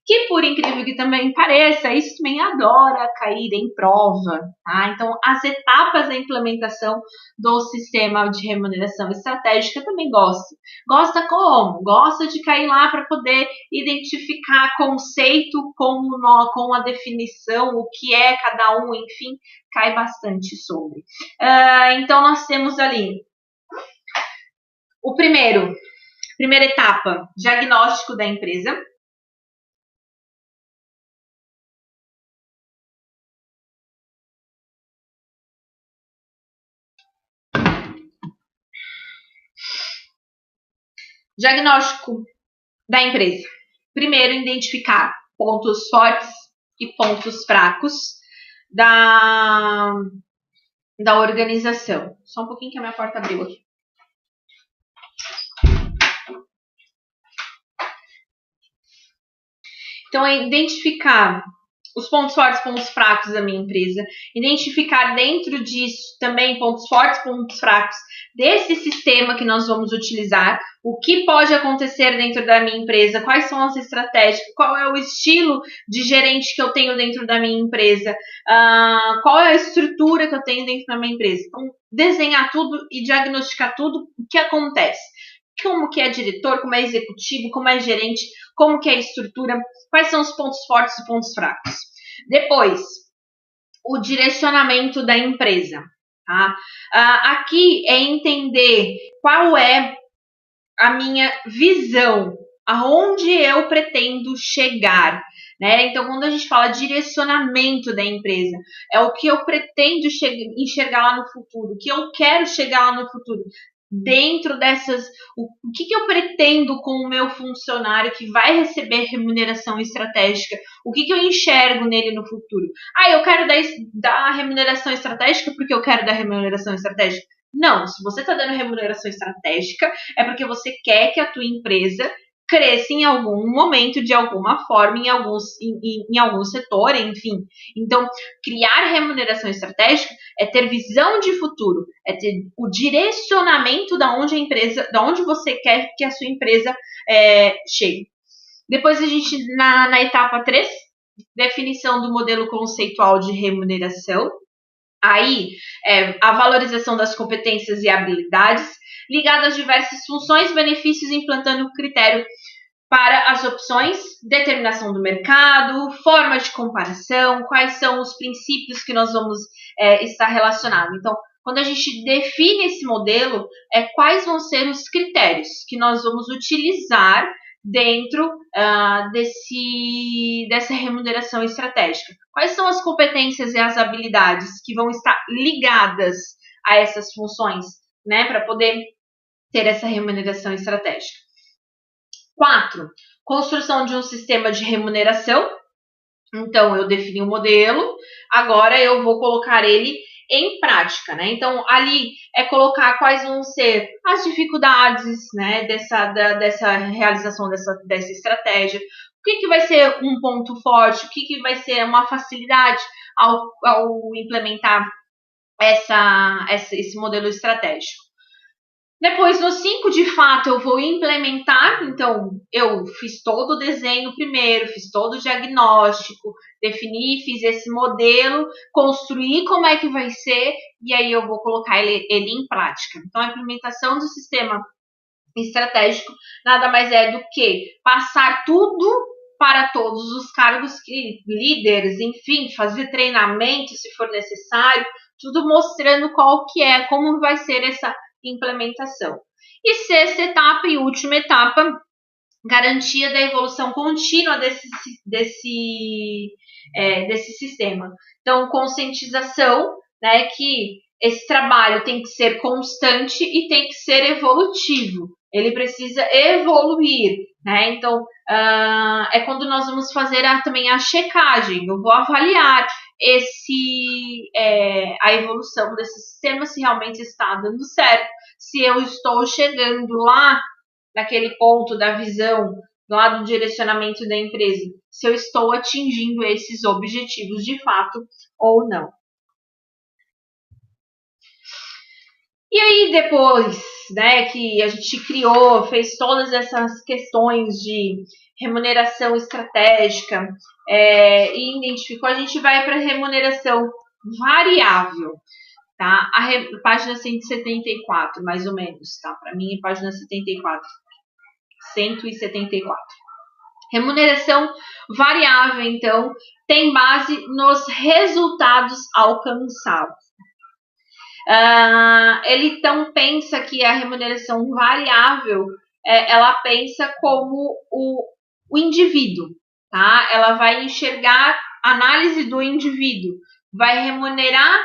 Speaker 1: que por incrível que também pareça, isso também adora cair em prova, tá? Então, as etapas da implementação do sistema de remuneração estratégica também gosto. Gosta como? Gosta de cair lá para poder identificar conceito com a definição, o que é cada um, enfim, cai bastante sobre. Então, nós temos ali o primeira etapa, diagnóstico da empresa. Diagnóstico da empresa. Primeiro, identificar pontos fortes e pontos fracos da organização. Só um pouquinho que a minha porta abriu aqui. Então, é identificar os pontos fortes e pontos fracos da minha empresa, identificar dentro disso também pontos fortes e pontos fracos desse sistema que nós vamos utilizar, o que pode acontecer dentro da minha empresa, quais são as estratégias, qual é o estilo de gerente que eu tenho dentro da minha empresa, qual é a estrutura que eu tenho dentro da minha empresa. Então, desenhar tudo e diagnosticar tudo o que acontece. Como que é diretor, como é executivo, como é gerente, como que é a estrutura, quais são os pontos fortes e pontos fracos. Depois, o direcionamento da empresa. Tá? Aqui é entender qual é a minha visão, aonde eu pretendo chegar. Né? Então, quando a gente fala direcionamento da empresa, é o que eu pretendo enxergar lá no futuro, o que eu quero chegar lá no futuro. Dentro dessas, o que eu pretendo com o meu funcionário que vai receber remuneração estratégica, o que eu enxergo nele no futuro. Eu quero dar remuneração estratégica porque eu quero dar remuneração estratégica. Não, se você está dando remuneração estratégica, é porque você quer que a tua empresa cresça em algum momento, de alguma forma, em algum setor, enfim. Então, criar remuneração estratégica é ter visão de futuro, é ter o direcionamento da onde você quer que a sua empresa chegue. Depois a gente, na etapa 3, definição do modelo conceitual de remuneração. Aí, a valorização das competências e habilidades, ligado às diversas funções, benefícios, implantando o critério para as opções, determinação do mercado, forma de comparação, quais são os princípios que nós vamos estar relacionados. Então, quando a gente define esse modelo, quais vão ser os critérios que nós vamos utilizar dentro dessa remuneração estratégica. Quais são as competências e as habilidades que vão estar ligadas a essas funções, né, para poder ter essa remuneração estratégica. 4. Construção de um sistema de remuneração. Então, eu defini o modelo, agora eu vou colocar ele em prática, né? Então, ali é colocar quais vão ser as dificuldades, né, dessa realização dessa estratégia. O que vai ser um ponto forte, o que vai ser uma facilidade, ao implementar esse modelo estratégico. Depois, no 5, de fato, eu vou implementar. Então, eu fiz todo o desenho primeiro, fiz todo o diagnóstico, defini, fiz esse modelo, construí como é que vai ser, e aí eu vou colocar ele em prática. Então, a implementação do sistema estratégico nada mais é do que passar tudo para todos os cargos líderes, enfim, fazer treinamento se for necessário, tudo mostrando qual que é, como vai ser essa implementação. E sexta etapa e última etapa, garantia da evolução contínua desse sistema. Então, conscientização, né, que esse trabalho tem que ser constante e tem que ser evolutivo. Ele precisa evoluir, né? Então, é quando nós vamos fazer também a checagem. Eu vou avaliar a evolução desse sistema, se realmente está dando certo, se eu estou chegando lá naquele ponto da visão, lá do direcionamento da empresa, se eu estou atingindo esses objetivos de fato ou não. E aí depois, né, que a gente criou, fez todas essas questões de remuneração estratégica e identificou, a gente vai para remuneração variável, tá? Página 174, mais ou menos, tá? Para mim é página 74. 174. Remuneração variável, então, tem base nos resultados alcançados. Ele então pensa que a remuneração variável, ela pensa como o indivíduo, tá? Ela vai enxergar a análise do indivíduo, vai remunerar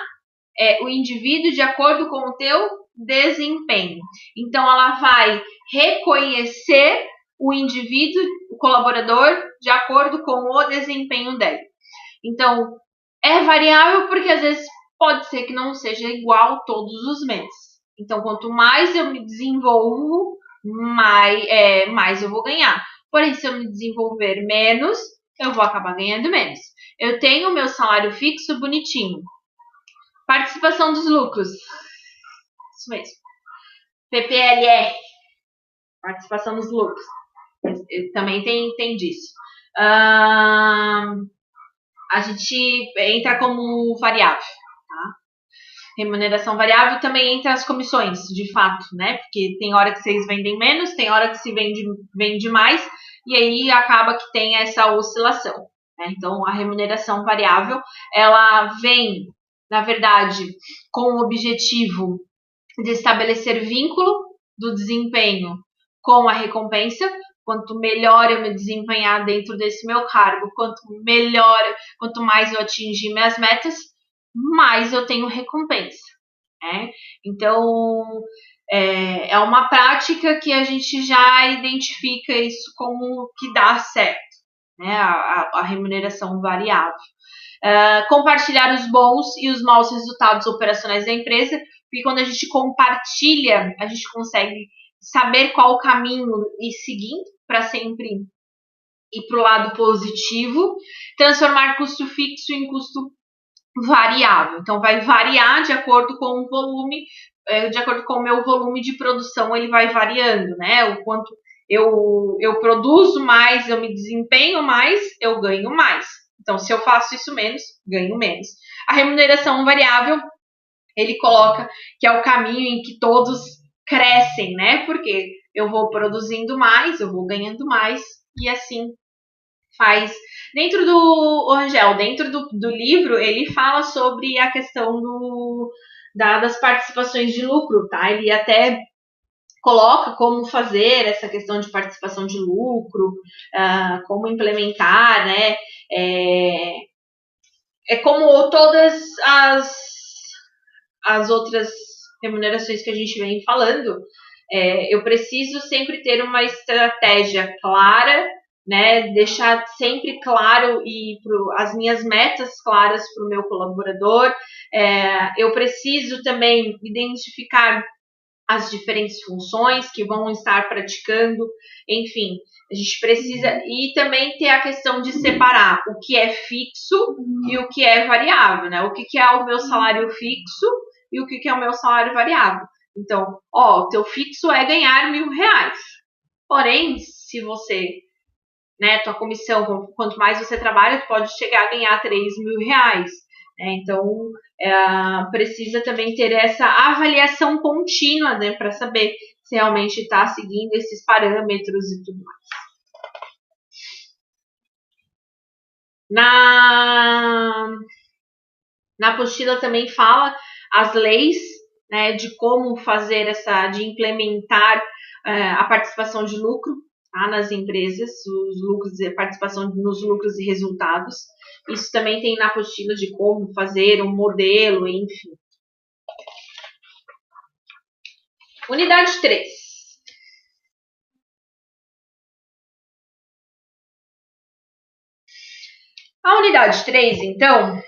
Speaker 1: o indivíduo de acordo com o teu desempenho. Então, ela vai reconhecer o indivíduo, o colaborador, de acordo com o desempenho dele. Então, é variável porque às vezes pode ser que não seja igual todos os meses. Então, quanto mais eu me desenvolvo, mais eu vou ganhar. Porém, se eu me desenvolver menos, eu vou acabar ganhando menos. Eu tenho o meu salário fixo bonitinho. Participação dos lucros. Isso mesmo. PPLR. Participação dos lucros. Também tem disso. A gente entra como variável. Tá? Remuneração variável também entra as comissões, de fato, né? Porque tem hora que vocês vendem menos, tem hora que se vende mais, e aí acaba que tem essa oscilação. Né? Então, a remuneração variável, ela vem, na verdade, com o objetivo de estabelecer vínculo do desempenho com a recompensa. Quanto melhor eu me desempenhar dentro desse meu cargo, quanto mais eu atingir minhas metas, mais eu tenho recompensa. Né? Então, é uma prática que a gente já identifica isso como que dá certo, né? A remuneração variável. Compartilhar os bons e os maus resultados operacionais da empresa, porque quando a gente compartilha, a gente consegue saber qual o caminho ir seguindo para sempre ir para o lado positivo. Transformar custo fixo em custo variável. Então, vai variar de acordo com o volume, de acordo com o meu volume de produção, ele vai variando, né? O quanto eu produzo mais, eu me desempenho mais, eu ganho mais. Então, se eu faço isso menos, ganho menos. A remuneração variável, ele coloca que é o caminho em que todos crescem, né? Porque eu vou produzindo mais, eu vou ganhando mais, e assim faz. Dentro do Angel, dentro do livro, ele fala sobre a questão das participações de lucro, tá? Ele até coloca como fazer essa questão de participação de lucro, como implementar, né? Como todas as outras remunerações que a gente vem falando, eu preciso sempre ter uma estratégia clara, né? Deixar sempre claro e as minhas metas claras para o meu colaborador. Eu preciso também identificar as diferentes funções que vão estar praticando, enfim, a gente precisa, e também ter a questão de separar o que é fixo e o que é variável, né? O que é o meu salário fixo e o que é o meu salário variável. Então, o teu fixo é ganhar R$1.000. Porém, se você, né, tua comissão, quanto mais você trabalha, tu pode chegar a ganhar R$3.000. Então, precisa também ter essa avaliação contínua, né, para saber se realmente está seguindo esses parâmetros e tudo mais. Na apostila também fala as leis, né, de como fazer de implementar a participação de lucro, tá, nas empresas, os lucros, a participação nos lucros e resultados. Isso também tem na apostila de como fazer um modelo, enfim. Unidade 3. A unidade 3, então,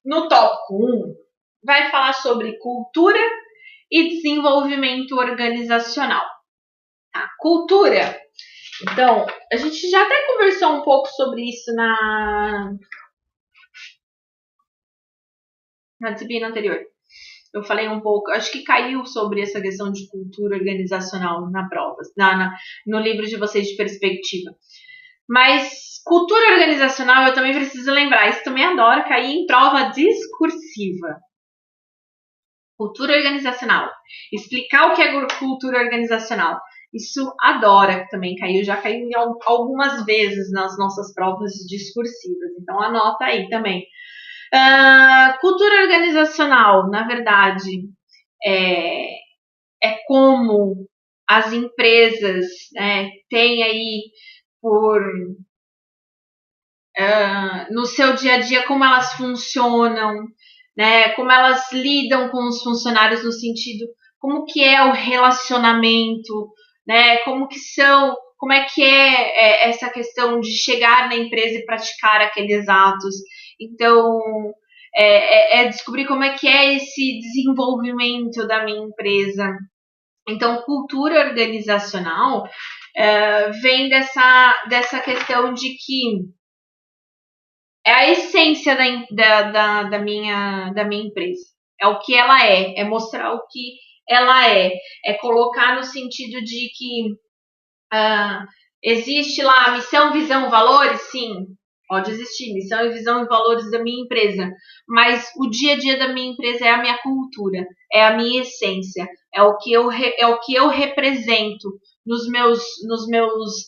Speaker 1: no tópico 1, vai falar sobre cultura e desenvolvimento organizacional. A cultura. Então, a gente já até conversou um pouco sobre isso na disciplina anterior. Eu falei um pouco, acho que caiu sobre essa questão de cultura organizacional na prova, no livro de vocês de perspectiva. Mas cultura organizacional eu também preciso lembrar, isso também adoro cair em prova discursiva. Cultura organizacional. Explicar o que é cultura organizacional. Isso adora também caiu, já caiu algumas vezes nas nossas provas discursivas. Então anota aí também. Cultura organizacional, na verdade, é como as empresas, né, têm aí no seu dia a dia, como elas funcionam, né, como elas lidam com os funcionários no sentido, como que é o relacionamento, né, como é que é essa questão de chegar na empresa e praticar aqueles atos. Então, descobrir como é que é esse desenvolvimento da minha empresa. Então, cultura organizacional vem dessa questão de que é a essência da minha empresa. É o que ela é mostrar o que ela é colocar no sentido de que existe lá missão, visão, valores, sim, pode existir missão, visão e valores da minha empresa, mas o dia a dia da minha empresa é a minha cultura, é a minha essência, é o que eu represento nos meus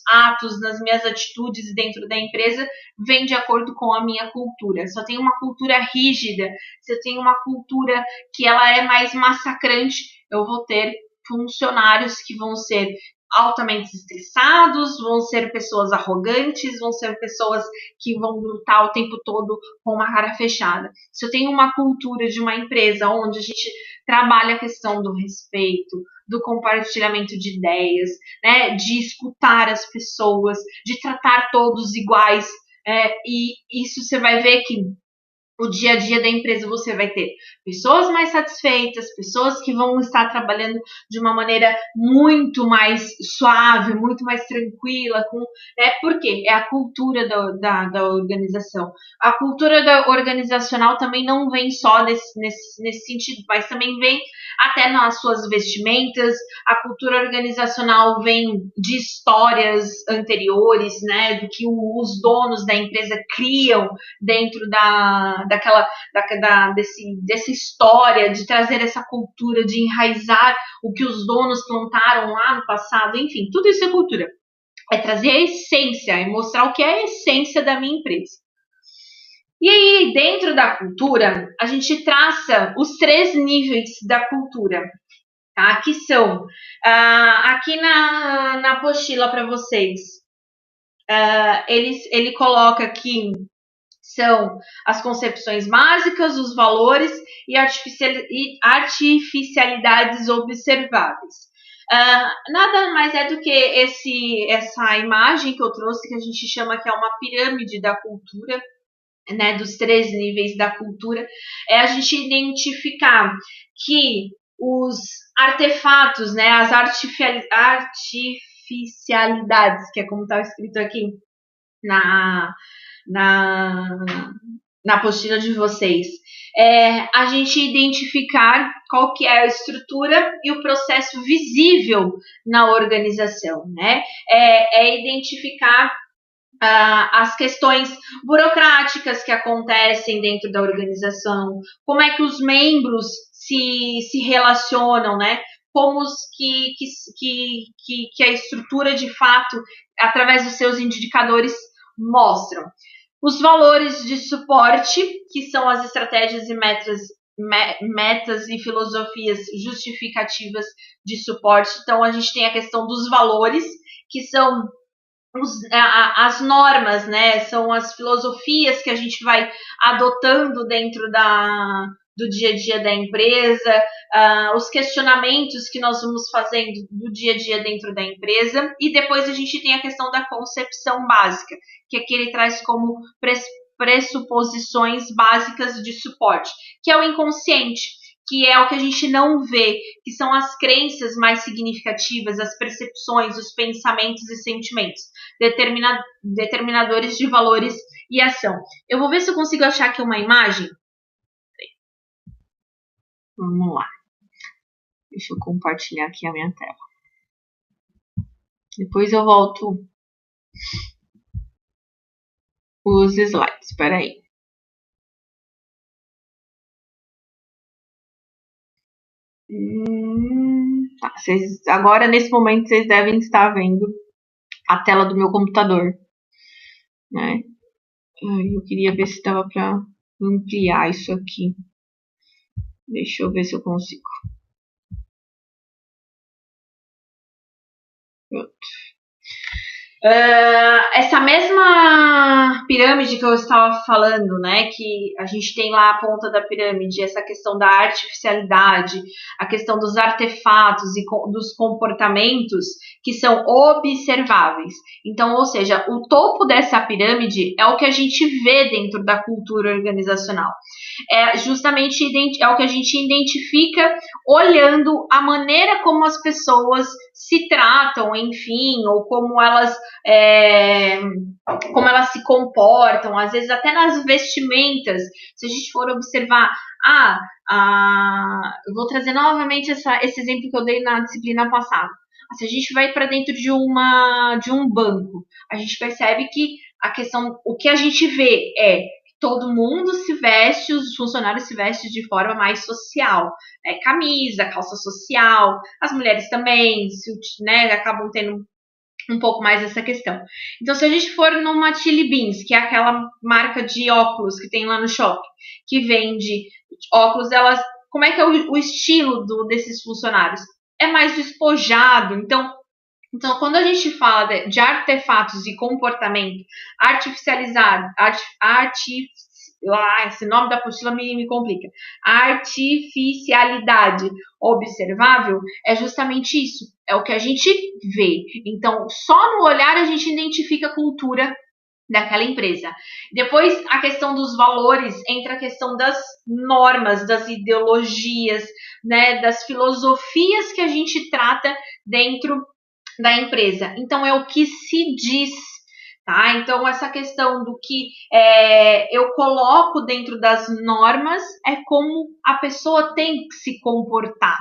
Speaker 1: atos, nas minhas atitudes dentro da empresa, vem de acordo com a minha cultura. Se eu tenho uma cultura rígida, se eu tenho uma cultura que ela é mais massacrante, eu vou ter funcionários que vão ser altamente estressados, vão ser pessoas arrogantes, vão ser pessoas que vão lutar o tempo todo com uma cara fechada. Se eu tenho uma cultura de uma empresa onde a gente trabalha a questão do respeito, do compartilhamento de ideias, né, de escutar as pessoas, de tratar todos iguais, e isso você vai ver que o dia a dia da empresa você vai ter pessoas mais satisfeitas, pessoas que vão estar trabalhando de uma maneira muito mais suave, muito mais tranquila, porque é a cultura da organização. A cultura organizacional também não vem só nesse sentido, mas também vem até nas suas vestimentas. A cultura organizacional vem de histórias anteriores, né, do que os donos da empresa criam dentro dessa história, de trazer essa cultura, de enraizar o que os donos plantaram lá no passado, enfim, tudo isso é cultura. É trazer a essência, é mostrar o que é a essência da minha empresa. E aí, dentro da cultura, a gente traça os 3 níveis da cultura, tá? Que são, aqui na apostila para vocês, ele coloca que são as concepções básicas, os valores e artificialidades observáveis. Nada mais é do que essa imagem que eu trouxe, que a gente chama que é uma pirâmide da cultura, né, dos 3 níveis da cultura, é a gente identificar que os artefatos, né, as artificialidades, que é como está escrito aqui na, na, na apostila de vocês. A gente identificar qual que é a estrutura e o processo visível na organização, né? Identificar as questões burocráticas que acontecem dentro da organização, como é que os membros se relacionam, né? Como que a estrutura de fato, através dos seus indicadores, mostram. Os valores de suporte, que são as estratégias e metas e filosofias justificativas de suporte. Então, a gente tem a questão dos valores, que são as normas, né? São as filosofias que a gente vai adotando dentro do dia a dia da empresa, os questionamentos que nós vamos fazendo do dia a dia dentro da empresa, e depois a gente tem a questão da concepção básica, que aqui ele traz como pressuposições básicas de suporte, que é o inconsciente, que é o que a gente não vê, que são as crenças mais significativas, as percepções, os pensamentos e sentimentos, determinadores de valores e ação. Eu vou ver se eu consigo achar aqui uma imagem. Vamos lá. Deixa eu compartilhar aqui a minha tela. Depois eu volto os slides. Espera aí. Tá, agora, nesse momento, vocês devem estar vendo a tela do meu computador, né? Eu queria ver se dava para ampliar isso aqui. Deixa eu ver se eu consigo. Pronto. Essa mesma pirâmide que eu estava falando, né, que a gente tem lá a ponta da pirâmide, essa questão da artificialidade, a questão dos artefatos e dos comportamentos que são observáveis. Então, ou seja, o topo dessa pirâmide é o que a gente vê dentro da cultura organizacional. Justamente é o que a gente identifica olhando a maneira como as pessoas se tratam, enfim, ou como elas se comportam, às vezes até nas vestimentas. Se a gente for observar, eu vou trazer novamente esse exemplo que eu dei na disciplina passada. Se a gente vai para dentro de um banco, a gente percebe que o que a gente vê todo mundo se veste, os funcionários se vestem de forma mais social. Camisa, calça social, as mulheres também, né, acabam tendo um pouco mais essa questão. Então, se a gente for numa Chili Beans, que é aquela marca de óculos que tem lá no shopping, que vende óculos, como é que é o estilo desses funcionários? É mais despojado. Então, quando a gente fala de artefatos e comportamento artificializado, esse nome da apostila me complica. Artificialidade observável é justamente isso. É o que a gente vê. Então, só no olhar a gente identifica a cultura daquela empresa. Depois, a questão dos valores, entra a questão das normas, das ideologias, né, das filosofias que a gente trata dentro da empresa. Então, é o que se diz, tá? Então, essa questão do que eu coloco dentro das normas é como a pessoa tem que se comportar.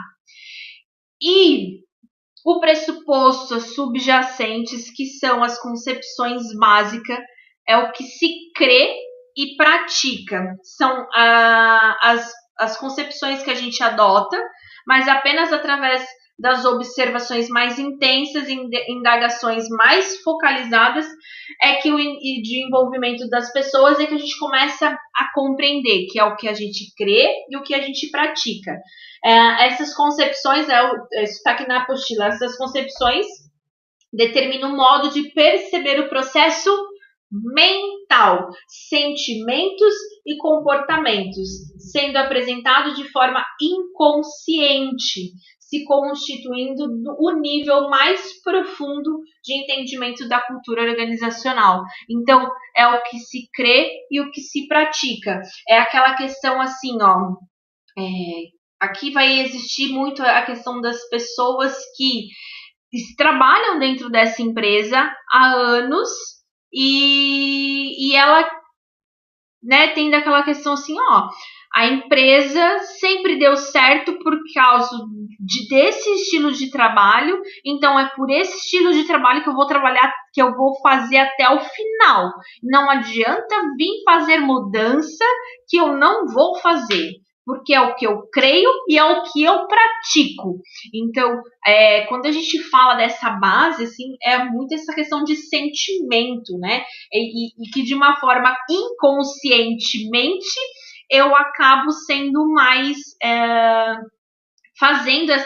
Speaker 1: E o pressuposto, as subjacentes, que são as concepções básicas, é o que se crê e pratica. São as concepções que a gente adota, mas apenas através das observações mais intensas, indagações mais focalizadas, de envolvimento das pessoas é que a gente começa a compreender, que é o que a gente crê e o que a gente pratica. Essas concepções, isso está aqui na apostila, essas concepções determinam o modo de perceber o processo mental, sentimentos e comportamentos, sendo apresentado de forma inconsciente, se constituindo o nível mais profundo de entendimento da cultura organizacional. Então, é o que se crê e o que se pratica. É aquela questão assim, aqui vai existir muito a questão das pessoas que trabalham dentro dessa empresa há anos e ela, né, tem daquela questão assim, ó, a empresa sempre deu certo por causa desse estilo de trabalho, então é por esse estilo de trabalho que eu vou trabalhar, que eu vou fazer até o final. Não adianta vir fazer mudança que eu não vou fazer, porque é o que eu creio e é o que eu pratico. Então, quando a gente fala dessa base, assim, é muito essa questão de sentimento, né? E que de uma forma inconscientemente eu acabo sendo mais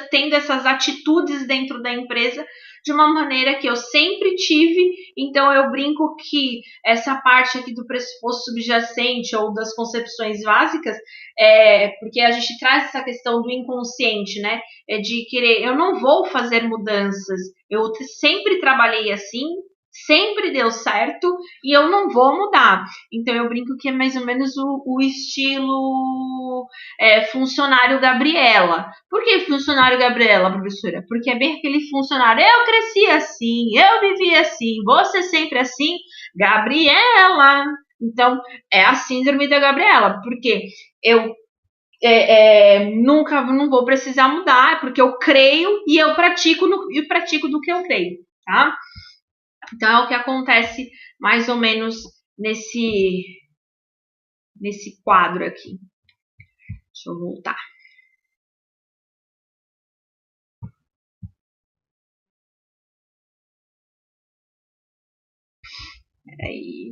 Speaker 1: tendo essas atitudes dentro da empresa de uma maneira que eu sempre tive. Então eu brinco que essa parte aqui do pressuposto subjacente ou das concepções básicas, porque a gente traz essa questão do inconsciente, né? De querer, eu não vou fazer mudanças, eu sempre trabalhei assim, sempre deu certo e eu não vou mudar. Então eu brinco que é mais ou menos o estilo funcionário Gabriela. Por que funcionário Gabriela, professora? Porque é bem aquele funcionário, eu cresci assim, eu vivi assim, você sempre assim, Gabriela. Então é a síndrome da Gabriela, porque eu nunca não vou precisar mudar, porque eu creio e eu pratico do que eu creio, tá? Então é o que acontece mais ou menos nesse quadro aqui. Deixa eu voltar. Peraí.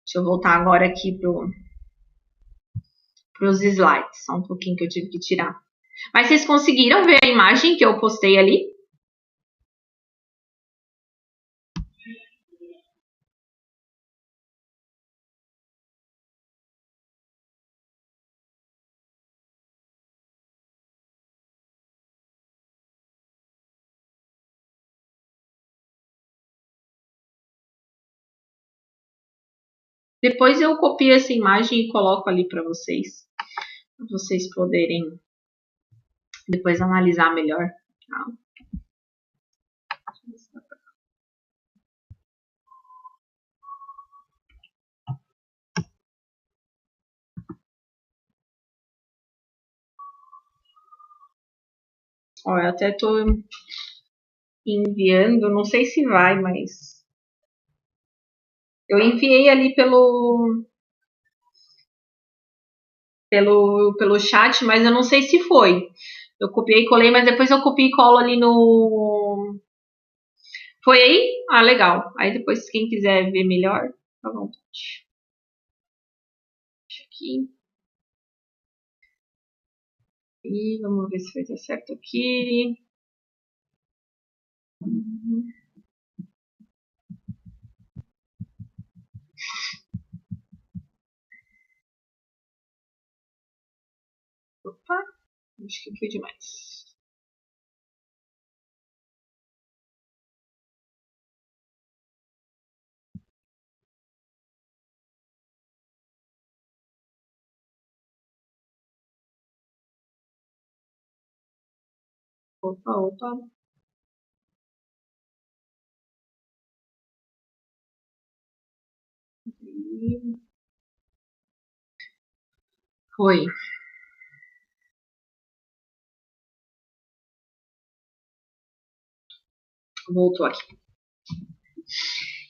Speaker 1: Deixa eu voltar agora aqui para os slides. Só um pouquinho que eu tive que tirar. Mas vocês conseguiram ver a imagem que eu postei ali? Depois eu copio essa imagem e coloco ali para vocês poderem depois analisar melhor. Tá? Ó, eu até tô enviando, não sei se vai, mas eu enviei ali pelo chat, mas eu não sei se foi. Eu copiei e colei, mas depois eu copio e colo ali no. Foi aí? Ah, legal. Aí depois, quem quiser ver melhor, tá bom. Aqui. E vamos ver se vai dar certo aqui. Opa, acho que foi demais. Opa, opa. Foi. Voltou aqui.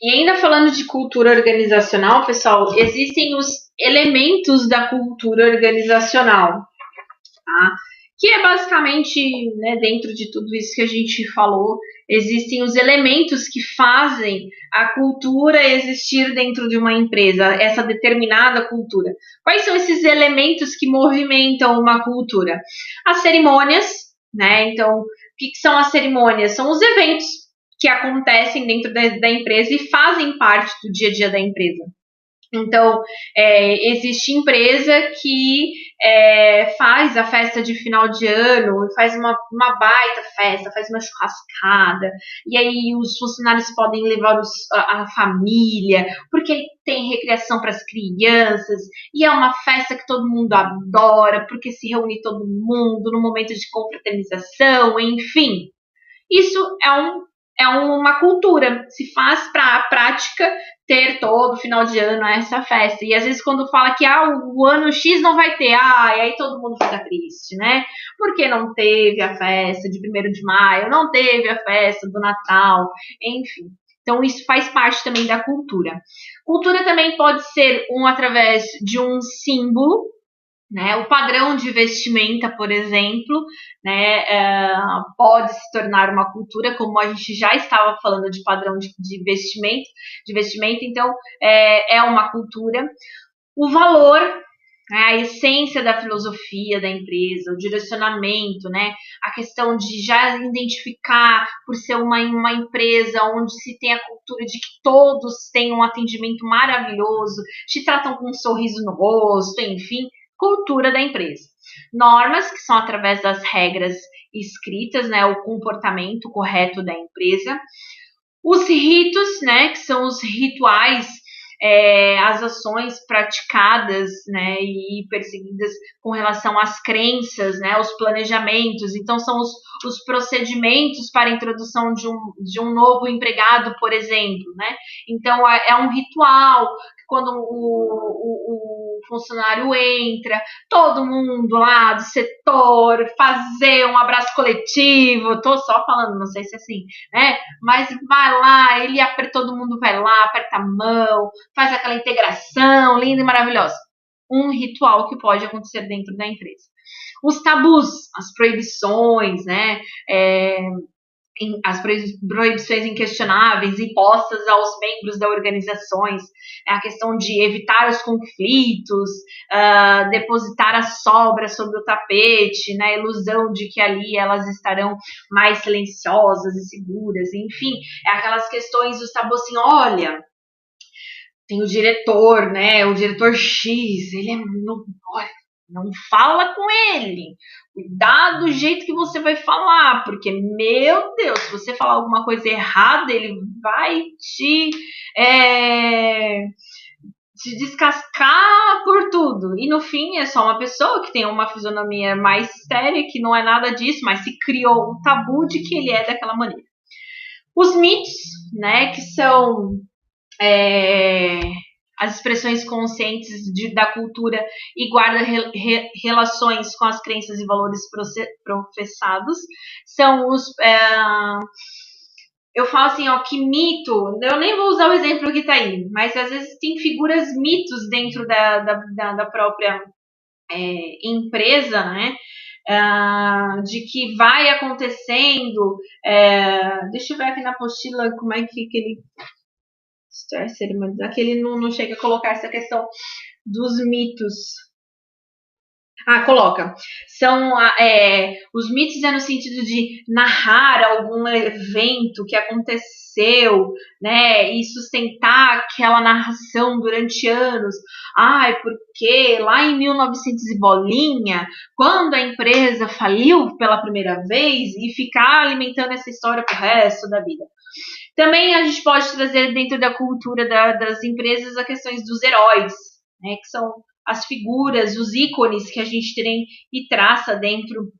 Speaker 1: E ainda falando de cultura organizacional, pessoal, existem os elementos da cultura organizacional, tá? Que é basicamente, né, dentro de tudo isso que a gente falou, existem os elementos que fazem a cultura existir dentro de uma empresa, essa determinada cultura. Quais são esses elementos que movimentam uma cultura? As cerimônias, né? Então, o que são as cerimônias? São os eventos que acontecem dentro da empresa e fazem parte do dia a dia da empresa. Então, existe empresa que faz a festa de final de ano, faz uma baita festa, faz uma churrascada, e aí os funcionários podem levar a família, porque tem recreação para as crianças, e é uma festa que todo mundo adora, porque se reúne todo mundo no momento de confraternização, enfim. Isso é uma cultura, se faz para a prática ter todo final de ano essa festa. E às vezes quando fala que o ano X não vai ter, e aí todo mundo fica triste, né? Porque não teve a festa de 1º de maio, não teve a festa do Natal, enfim. Então isso faz parte também da cultura. Cultura também pode ser através de um símbolo, né? O padrão de vestimenta, por exemplo, né, pode se tornar uma cultura, como a gente já estava falando de padrão de vestimenta, então é uma cultura. O valor, né, a essência da filosofia da empresa, o direcionamento, né, a questão de já identificar por ser uma empresa onde se tem a cultura de que todos têm um atendimento maravilhoso, te tratam com um sorriso no rosto, enfim, cultura da empresa. Normas, que são através das regras escritas, né, o comportamento correto da empresa. Os ritos, né, que são os rituais, as ações praticadas, né, e perseguidas com relação às crenças, né, os planejamentos. Então, são os procedimentos para a introdução de um novo empregado, por exemplo, né? Então, é um ritual, quando o funcionário entra, todo mundo lá do setor fazer um abraço coletivo, tô só falando, não sei se é assim, né? Mas vai lá, todo mundo vai lá, aperta a mão, faz aquela integração linda e maravilhosa. Um ritual que pode acontecer dentro da empresa. Os tabus, as proibições, né? As proibições inquestionáveis impostas aos membros das organizações, a questão de evitar os conflitos, depositar as sobras sobre o tapete, né, a ilusão de que ali elas estarão mais silenciosas e seguras, enfim, aquelas questões dos tabus assim, olha, tem o diretor, né, o diretor X, ele não fala com ele, cuidado do jeito que você vai falar, porque, meu Deus, se você falar alguma coisa errada, ele vai te descascar por tudo. E no fim é só uma pessoa que tem uma fisionomia mais séria, que não é nada disso, mas se criou um tabu de que ele é daquela maneira. Os mitos, né, que são as expressões conscientes da cultura e guarda relações com as crenças e valores professados, são eu falo assim, que mito, eu nem vou usar o exemplo que tá aí, mas às vezes tem figuras mitos dentro da própria empresa, né? De que vai acontecendo, deixa eu ver aqui na apostila como é que ele aqui ele não chega a colocar essa questão dos mitos. Coloca. São os mitos no sentido de narrar algum evento que aconteceu, né, e sustentar aquela narração durante anos. Porque lá em 1900 e bolinha, quando a empresa faliu pela primeira vez, e ficar alimentando essa história pro resto da vida. Também a gente pode trazer dentro da cultura das empresas as questões dos heróis, né, que são as figuras, os ícones que a gente tem e traça dentro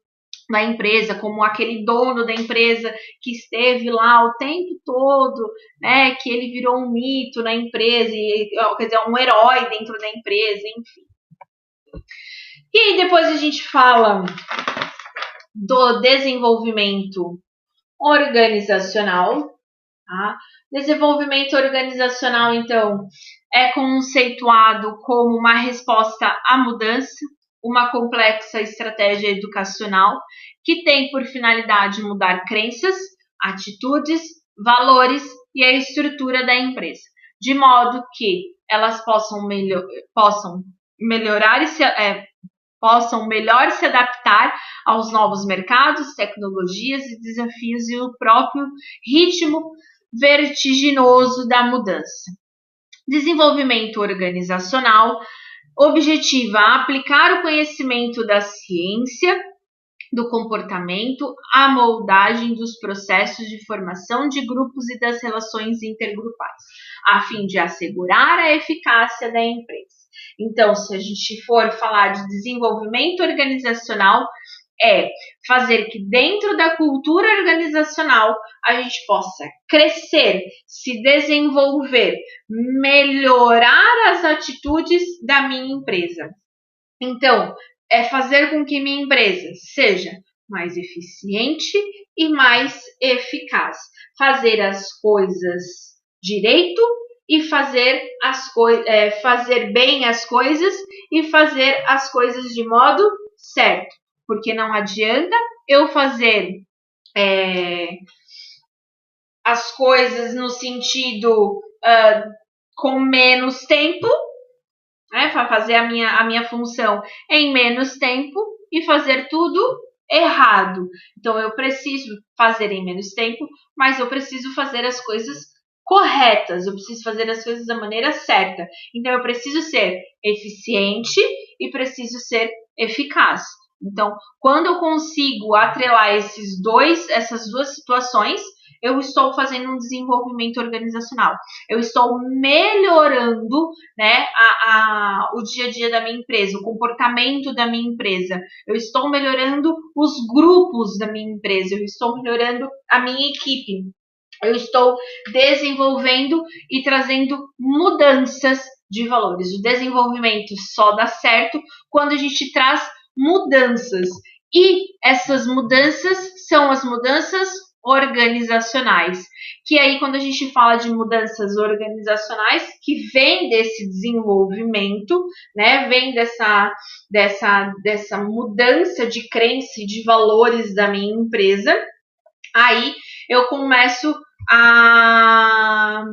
Speaker 1: da empresa, como aquele dono da empresa que esteve lá o tempo todo, né, que ele virou um mito na empresa, quer dizer, um herói dentro da empresa, enfim. E aí depois a gente fala do desenvolvimento organizacional. Desenvolvimento organizacional, então, é conceituado como uma resposta à mudança, uma complexa estratégia educacional que tem por finalidade mudar crenças, atitudes, valores e a estrutura da empresa, de modo que elas possam melhor se adaptar aos novos mercados, tecnologias e desafios e o próprio ritmo vertiginoso da mudança. Desenvolvimento organizacional objetiva aplicar o conhecimento da ciência do comportamento à moldagem dos processos de formação de grupos e das relações intergrupais, a fim de assegurar a eficácia da empresa. Então, se a gente for falar de desenvolvimento organizacional, é fazer que dentro da cultura organizacional a gente possa crescer, se desenvolver, melhorar as atitudes da minha empresa. Então, é fazer com que minha empresa seja mais eficiente e mais eficaz. Fazer as coisas direito e fazer bem as coisas e fazer as coisas de modo certo. Porque não adianta eu fazer as coisas no sentido com menos tempo, né, para fazer a minha função em menos tempo e fazer tudo errado. Então, eu preciso fazer em menos tempo, mas eu preciso fazer as coisas corretas, eu preciso fazer as coisas da maneira certa. Então, eu preciso ser eficiente e preciso ser eficaz. Então, quando eu consigo atrelar essas duas situações, eu estou fazendo um desenvolvimento organizacional. Eu estou melhorando, né, o dia a dia da minha empresa, o comportamento da minha empresa. Eu estou melhorando os grupos da minha empresa. Eu estou melhorando a minha equipe. Eu estou desenvolvendo e trazendo mudanças de valores. O desenvolvimento só dá certo quando a gente traz mudanças. E essas mudanças são as mudanças organizacionais. Que aí, quando a gente fala de mudanças organizacionais, que vem desse desenvolvimento, né? Vem dessa mudança de crença e de valores da minha empresa, aí eu começo a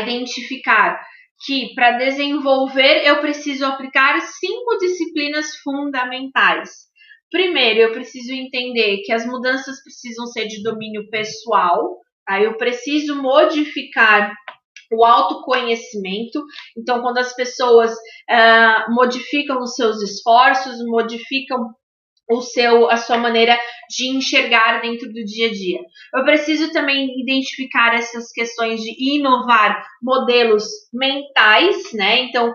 Speaker 1: identificar que para desenvolver eu preciso aplicar 5 disciplinas fundamentais. Primeiro, eu preciso entender que as mudanças precisam ser de domínio pessoal, aí eu preciso modificar o autoconhecimento. Então, quando as pessoas modificam os seus esforços, modificam a sua maneira de enxergar dentro do dia a dia. Eu preciso também identificar essas questões de inovar modelos mentais, né? Então,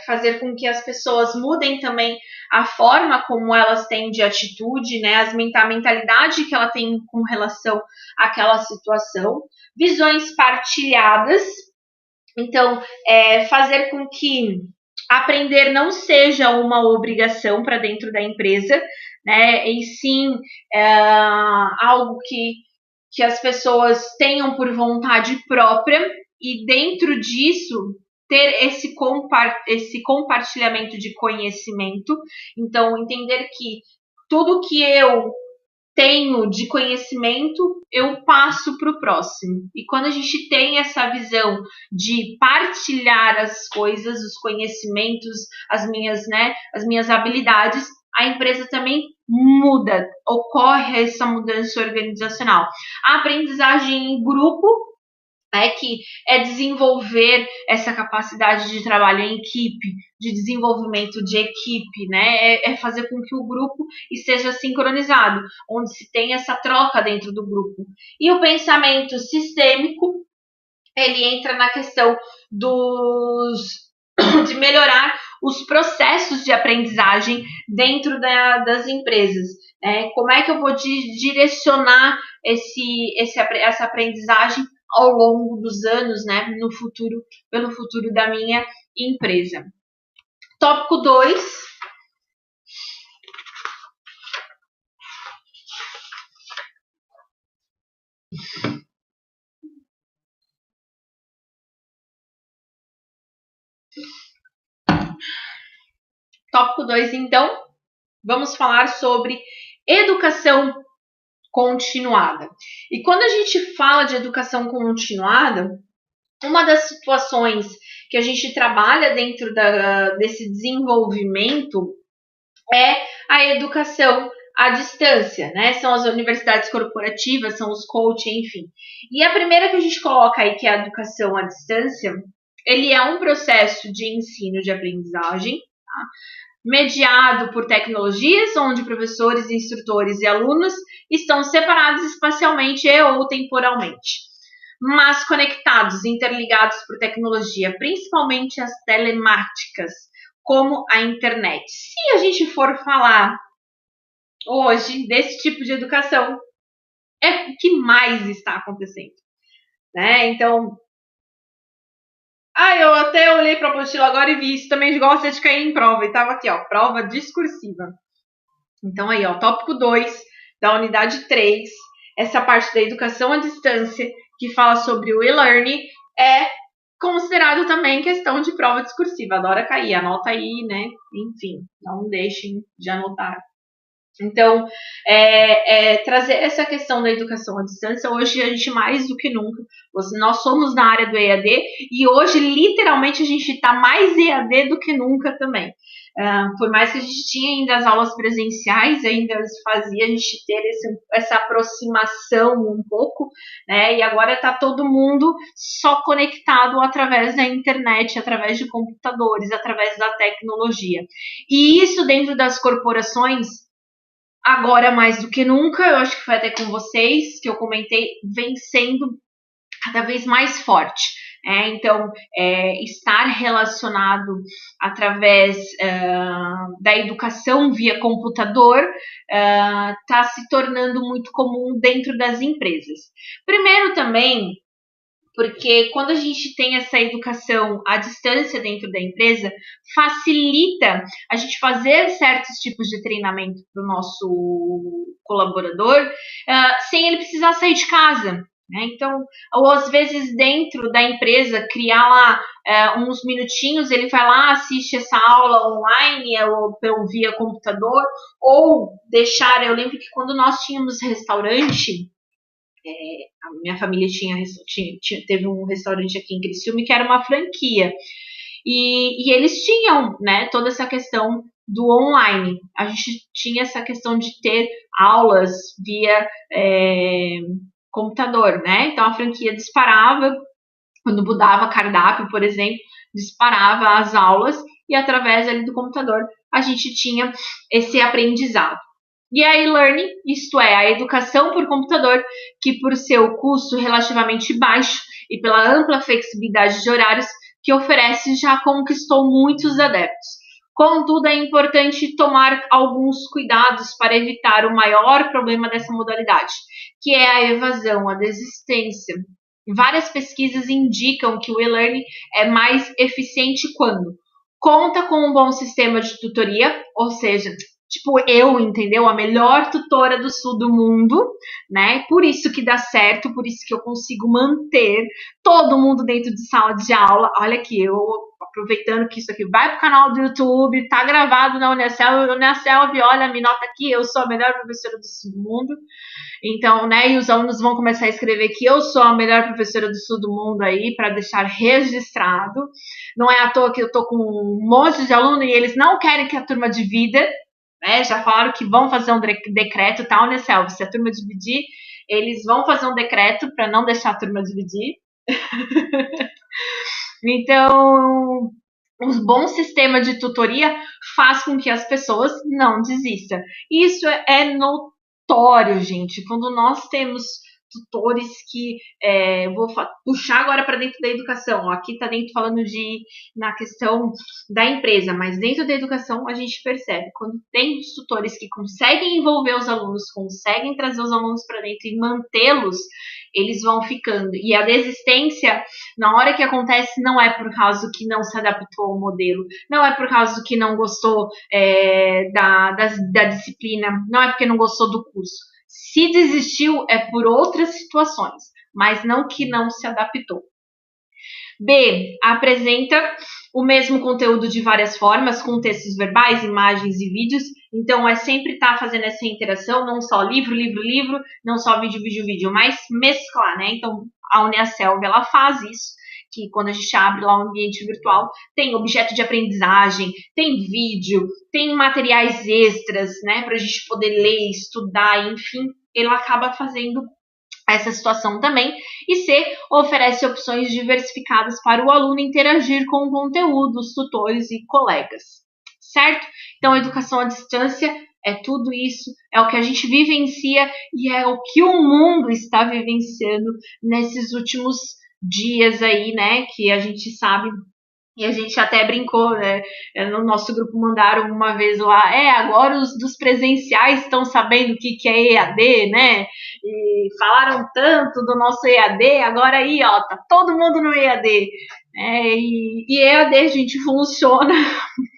Speaker 1: fazer com que as pessoas mudem também a forma como elas têm de atitude, né? A mentalidade que ela tem com relação àquela situação. Visões partilhadas. Então, fazer com que aprender não seja uma obrigação para dentro da empresa, né? E sim algo que as pessoas tenham por vontade própria, e dentro disso ter esse compartilhamento de conhecimento. Então, entender que tudo que eu tenho de conhecimento, eu passo para o próximo. E quando a gente tem essa visão de partilhar as coisas, os conhecimentos, as minhas habilidades, a empresa também muda, ocorre essa mudança organizacional. A aprendizagem em grupo, que é desenvolver essa capacidade de trabalho em equipe, de desenvolvimento de equipe, né? É fazer com que o grupo esteja sincronizado, onde se tem essa troca dentro do grupo. E o pensamento sistêmico, ele entra na questão de melhorar os processos de aprendizagem dentro das empresas. Como é que eu vou direcionar essa aprendizagem ao longo dos anos, né, pelo futuro da minha empresa. Tópico 2. Tópico 2, então, vamos falar sobre educação continuada. E quando a gente fala de educação continuada, uma das situações que a gente trabalha dentro desse desenvolvimento é a educação à distância, né? São as universidades corporativas, são os coaching, enfim. E a primeira que a gente coloca aí, que é a educação à distância, ele é um processo de ensino de aprendizagem, tá? Mediado por tecnologias, onde professores, instrutores e alunos estão separados espacialmente e ou temporalmente, mas conectados, interligados por tecnologia, principalmente as telemáticas, como a internet. Se a gente for falar hoje desse tipo de educação, é o que mais está acontecendo, né? Então, eu até olhei para a apostila agora e vi isso também gosta de cair em prova, e estava aqui, ó, prova discursiva. Então aí, ó, tópico 2 da unidade 3, essa parte da educação à distância, que fala sobre o e-learning, é considerado também questão de prova discursiva. Adora cair, anota aí, né? Enfim, não deixem de anotar. Então, trazer essa questão da educação à distância, hoje a gente mais do que nunca, nós somos na área do EAD e hoje literalmente a gente está mais EAD do que nunca também. Por mais que a gente tinha ainda as aulas presenciais, ainda fazia a gente ter essa aproximação um pouco, né? E agora está todo mundo só conectado através da internet, através de computadores, através da tecnologia. E isso dentro das corporações, agora mais do que nunca, eu acho que foi até com vocês que eu comentei, vem sendo cada vez mais forte. Então, estar relacionado através da educação via computador está se tornando muito comum dentro das empresas. Primeiro também, porque quando a gente tem essa educação à distância dentro da empresa, facilita a gente fazer certos tipos de treinamento para o nosso colaborador sem ele precisar sair de casa. Então, ou às vezes dentro da empresa, criar lá uns minutinhos, ele vai lá, assiste essa aula online ou via computador, ou deixar, eu lembro que quando nós tínhamos restaurante, a minha família teve um restaurante aqui em Criciúma que era uma franquia. E eles tinham, né, toda essa questão do online. A gente tinha essa questão de ter aulas via computador, né? Então a franquia disparava, quando mudava cardápio, por exemplo, disparava as aulas e através ali do computador a gente tinha esse aprendizado. E a e-learning, isto é, a educação por computador, que por seu custo relativamente baixo e pela ampla flexibilidade de horários que oferece, já conquistou muitos adeptos. Contudo, é importante tomar alguns cuidados para evitar o maior problema dessa modalidade, que é a evasão, a desistência. Várias pesquisas indicam que o e-learning é mais eficiente quando conta com um bom sistema de tutoria, ou seja, tipo eu, entendeu? A melhor tutora do sul do mundo, né? Por isso que dá certo, por isso que eu consigo manter todo mundo dentro de sala de aula. Olha aqui, eu aproveitando que isso aqui vai pro canal do YouTube, tá gravado na Unicelv, olha, me nota aqui, eu sou a melhor professora do sul do mundo. Então, né, e os alunos vão começar a escrever que eu sou a melhor professora do sul do mundo aí, para deixar registrado. Não é à toa que eu tô com um monte de aluno e eles não querem que a turma divida, né? Já falaram que vão fazer um decreto, tá, Unicelv? Se a turma dividir, eles vão fazer um decreto para não deixar a turma dividir. Então, um bom sistema de tutoria faz com que as pessoas não desistam. Isso é notório, gente. Quando nós temos tutores que vou puxar agora para dentro da educação. Aqui está dentro falando na questão da empresa, mas dentro da educação a gente percebe quando tem tutores que conseguem envolver os alunos, conseguem trazer os alunos para dentro e mantê-los, eles vão ficando. E a desistência, na hora que acontece, não é por causa que não se adaptou ao modelo, não é por causa que não gostou da disciplina, não é porque não gostou do curso. Se desistiu, é por outras situações, mas não que não se adaptou. B. Apresenta o mesmo conteúdo de várias formas, com textos verbais, imagens e vídeos. Então, é sempre estar fazendo essa interação, não só livro, não só vídeo, mas mesclar, né? Então, a Unicelv, ela faz isso, que quando a gente abre lá um ambiente virtual, tem objeto de aprendizagem, tem vídeo, tem materiais extras, né? Para a gente poder ler, estudar, enfim, ele acaba fazendo essa situação também. E C, oferece opções diversificadas para o aluno interagir com o conteúdo, os tutores e colegas. Certo? Então, a educação à distância é tudo isso, é o que a gente vivencia e é o que o mundo está vivenciando nesses últimos dias aí, né? Que a gente sabe. E a gente até brincou, né? No nosso grupo mandaram uma vez lá, agora os dos presenciais estão sabendo o que é EAD, né? E falaram tanto do nosso EAD, agora aí, ó, tá todo mundo no EAD. E EAD, gente, funciona,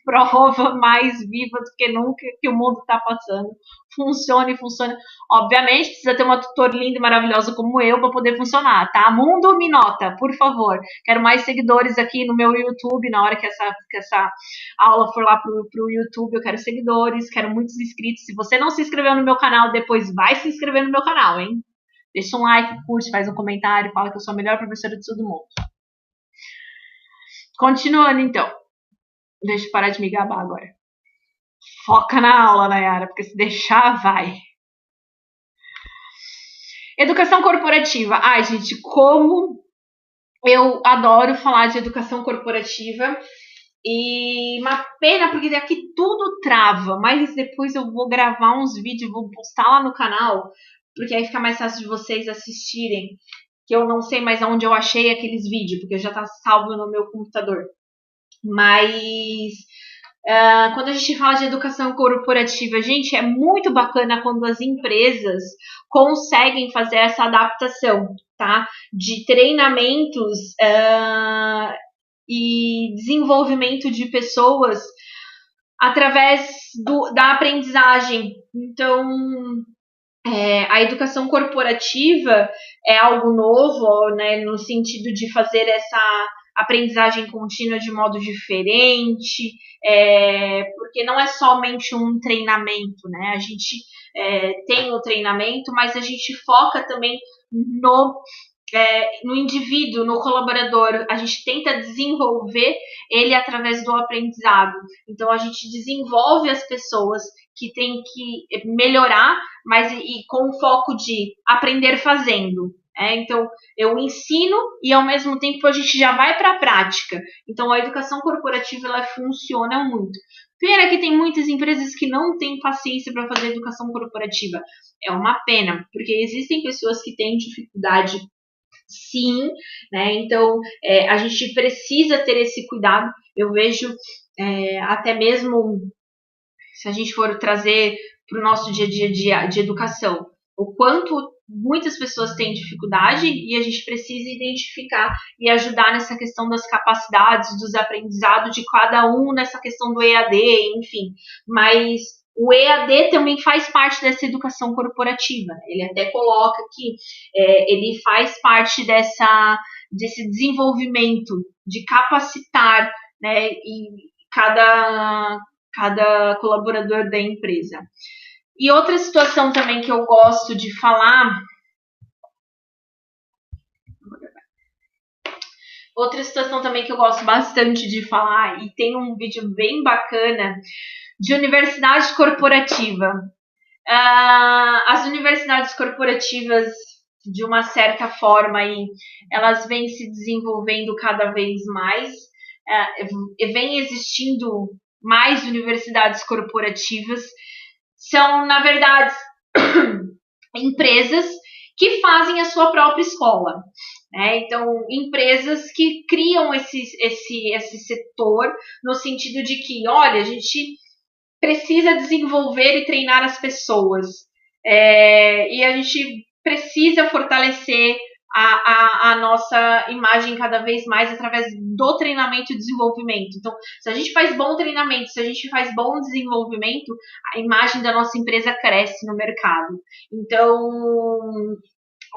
Speaker 1: prova mais viva do que nunca que o mundo está passando. Funciona e funciona. Obviamente, precisa ter uma tutora linda e maravilhosa como eu para poder funcionar, tá? Mundo me nota, por favor. Quero mais seguidores aqui no meu YouTube, na hora que essa aula for lá pro YouTube, eu quero seguidores, quero muitos inscritos. Se você não se inscreveu no meu canal, depois vai se inscrever no meu canal, hein? Deixa um like, curte, faz um comentário, fala que eu sou a melhor professora de todo mundo. Continuando, então. Deixa eu parar de me gabar agora. Foca na aula, Nayara, porque se deixar, vai. Educação corporativa. Ai, gente, como eu adoro falar de educação corporativa. E uma pena, porque aqui tudo trava. Mas depois eu vou gravar uns vídeos, vou postar lá no canal, porque aí fica mais fácil de vocês assistirem. Que eu não sei mais onde eu achei aqueles vídeos, porque já tá salvo no meu computador. Mas quando a gente fala de educação corporativa, gente, é muito bacana quando as empresas conseguem fazer essa adaptação, tá? De treinamentos e desenvolvimento de pessoas através da aprendizagem. Então, a educação corporativa é algo novo, né, no sentido de fazer essa aprendizagem contínua de modo diferente, porque não é somente um treinamento, né? A gente tem o treinamento, mas a gente foca também no indivíduo, no colaborador. A gente tenta desenvolver ele através do aprendizado. Então, a gente desenvolve as pessoas que têm que melhorar, mas e com o foco de aprender fazendo. Então, eu ensino e, ao mesmo tempo, a gente já vai para a prática. Então, a educação corporativa, ela funciona muito. Pena que tem muitas empresas que não têm paciência para fazer educação corporativa. É uma pena, porque existem pessoas que têm dificuldade, sim, né? Então, a gente precisa ter esse cuidado. Eu vejo até mesmo, se a gente for trazer para o nosso dia a dia de educação, o quanto muitas pessoas têm dificuldade e a gente precisa identificar e ajudar nessa questão das capacidades, dos aprendizados de cada um, nessa questão do EAD, enfim. Mas o EAD também faz parte dessa educação corporativa. Ele até coloca que ele faz parte desse desenvolvimento, de capacitar, né, e cada colaborador da empresa. E outra situação também que eu gosto de falar, outra situação também que eu gosto bastante de falar, e tem um vídeo bem bacana, de universidade corporativa. As universidades corporativas, de uma certa forma, aí, elas vêm se desenvolvendo cada vez mais, vem existindo mais universidades corporativas. São, na verdade, empresas que fazem a sua própria escola. Então, empresas que criam esse setor no sentido de que, olha, a gente precisa desenvolver e treinar as pessoas. E a gente precisa fortalecer a nossa imagem cada vez mais através do treinamento e desenvolvimento. Então, se a gente faz bom treinamento, se a gente faz bom desenvolvimento, a imagem da nossa empresa cresce no mercado. Então,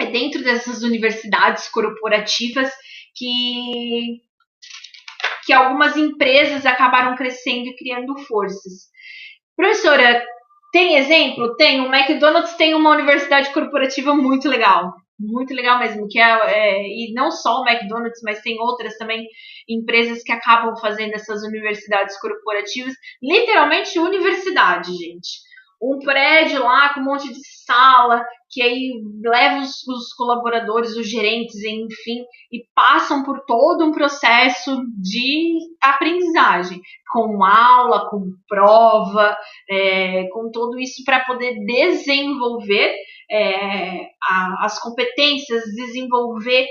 Speaker 1: é dentro dessas universidades corporativas que algumas empresas acabaram crescendo e criando forças. Professora, tem exemplo? Tem. O McDonald's tem uma universidade corporativa muito legal mesmo, que e não só o McDonald's, mas tem outras também empresas que acabam fazendo essas universidades corporativas, literalmente universidade, gente. Um prédio lá com um monte de sala, que aí leva os colaboradores, os gerentes, enfim, e passam por todo um processo de aprendizagem, com aula, com prova, com tudo isso para poder desenvolver as competências, desenvolver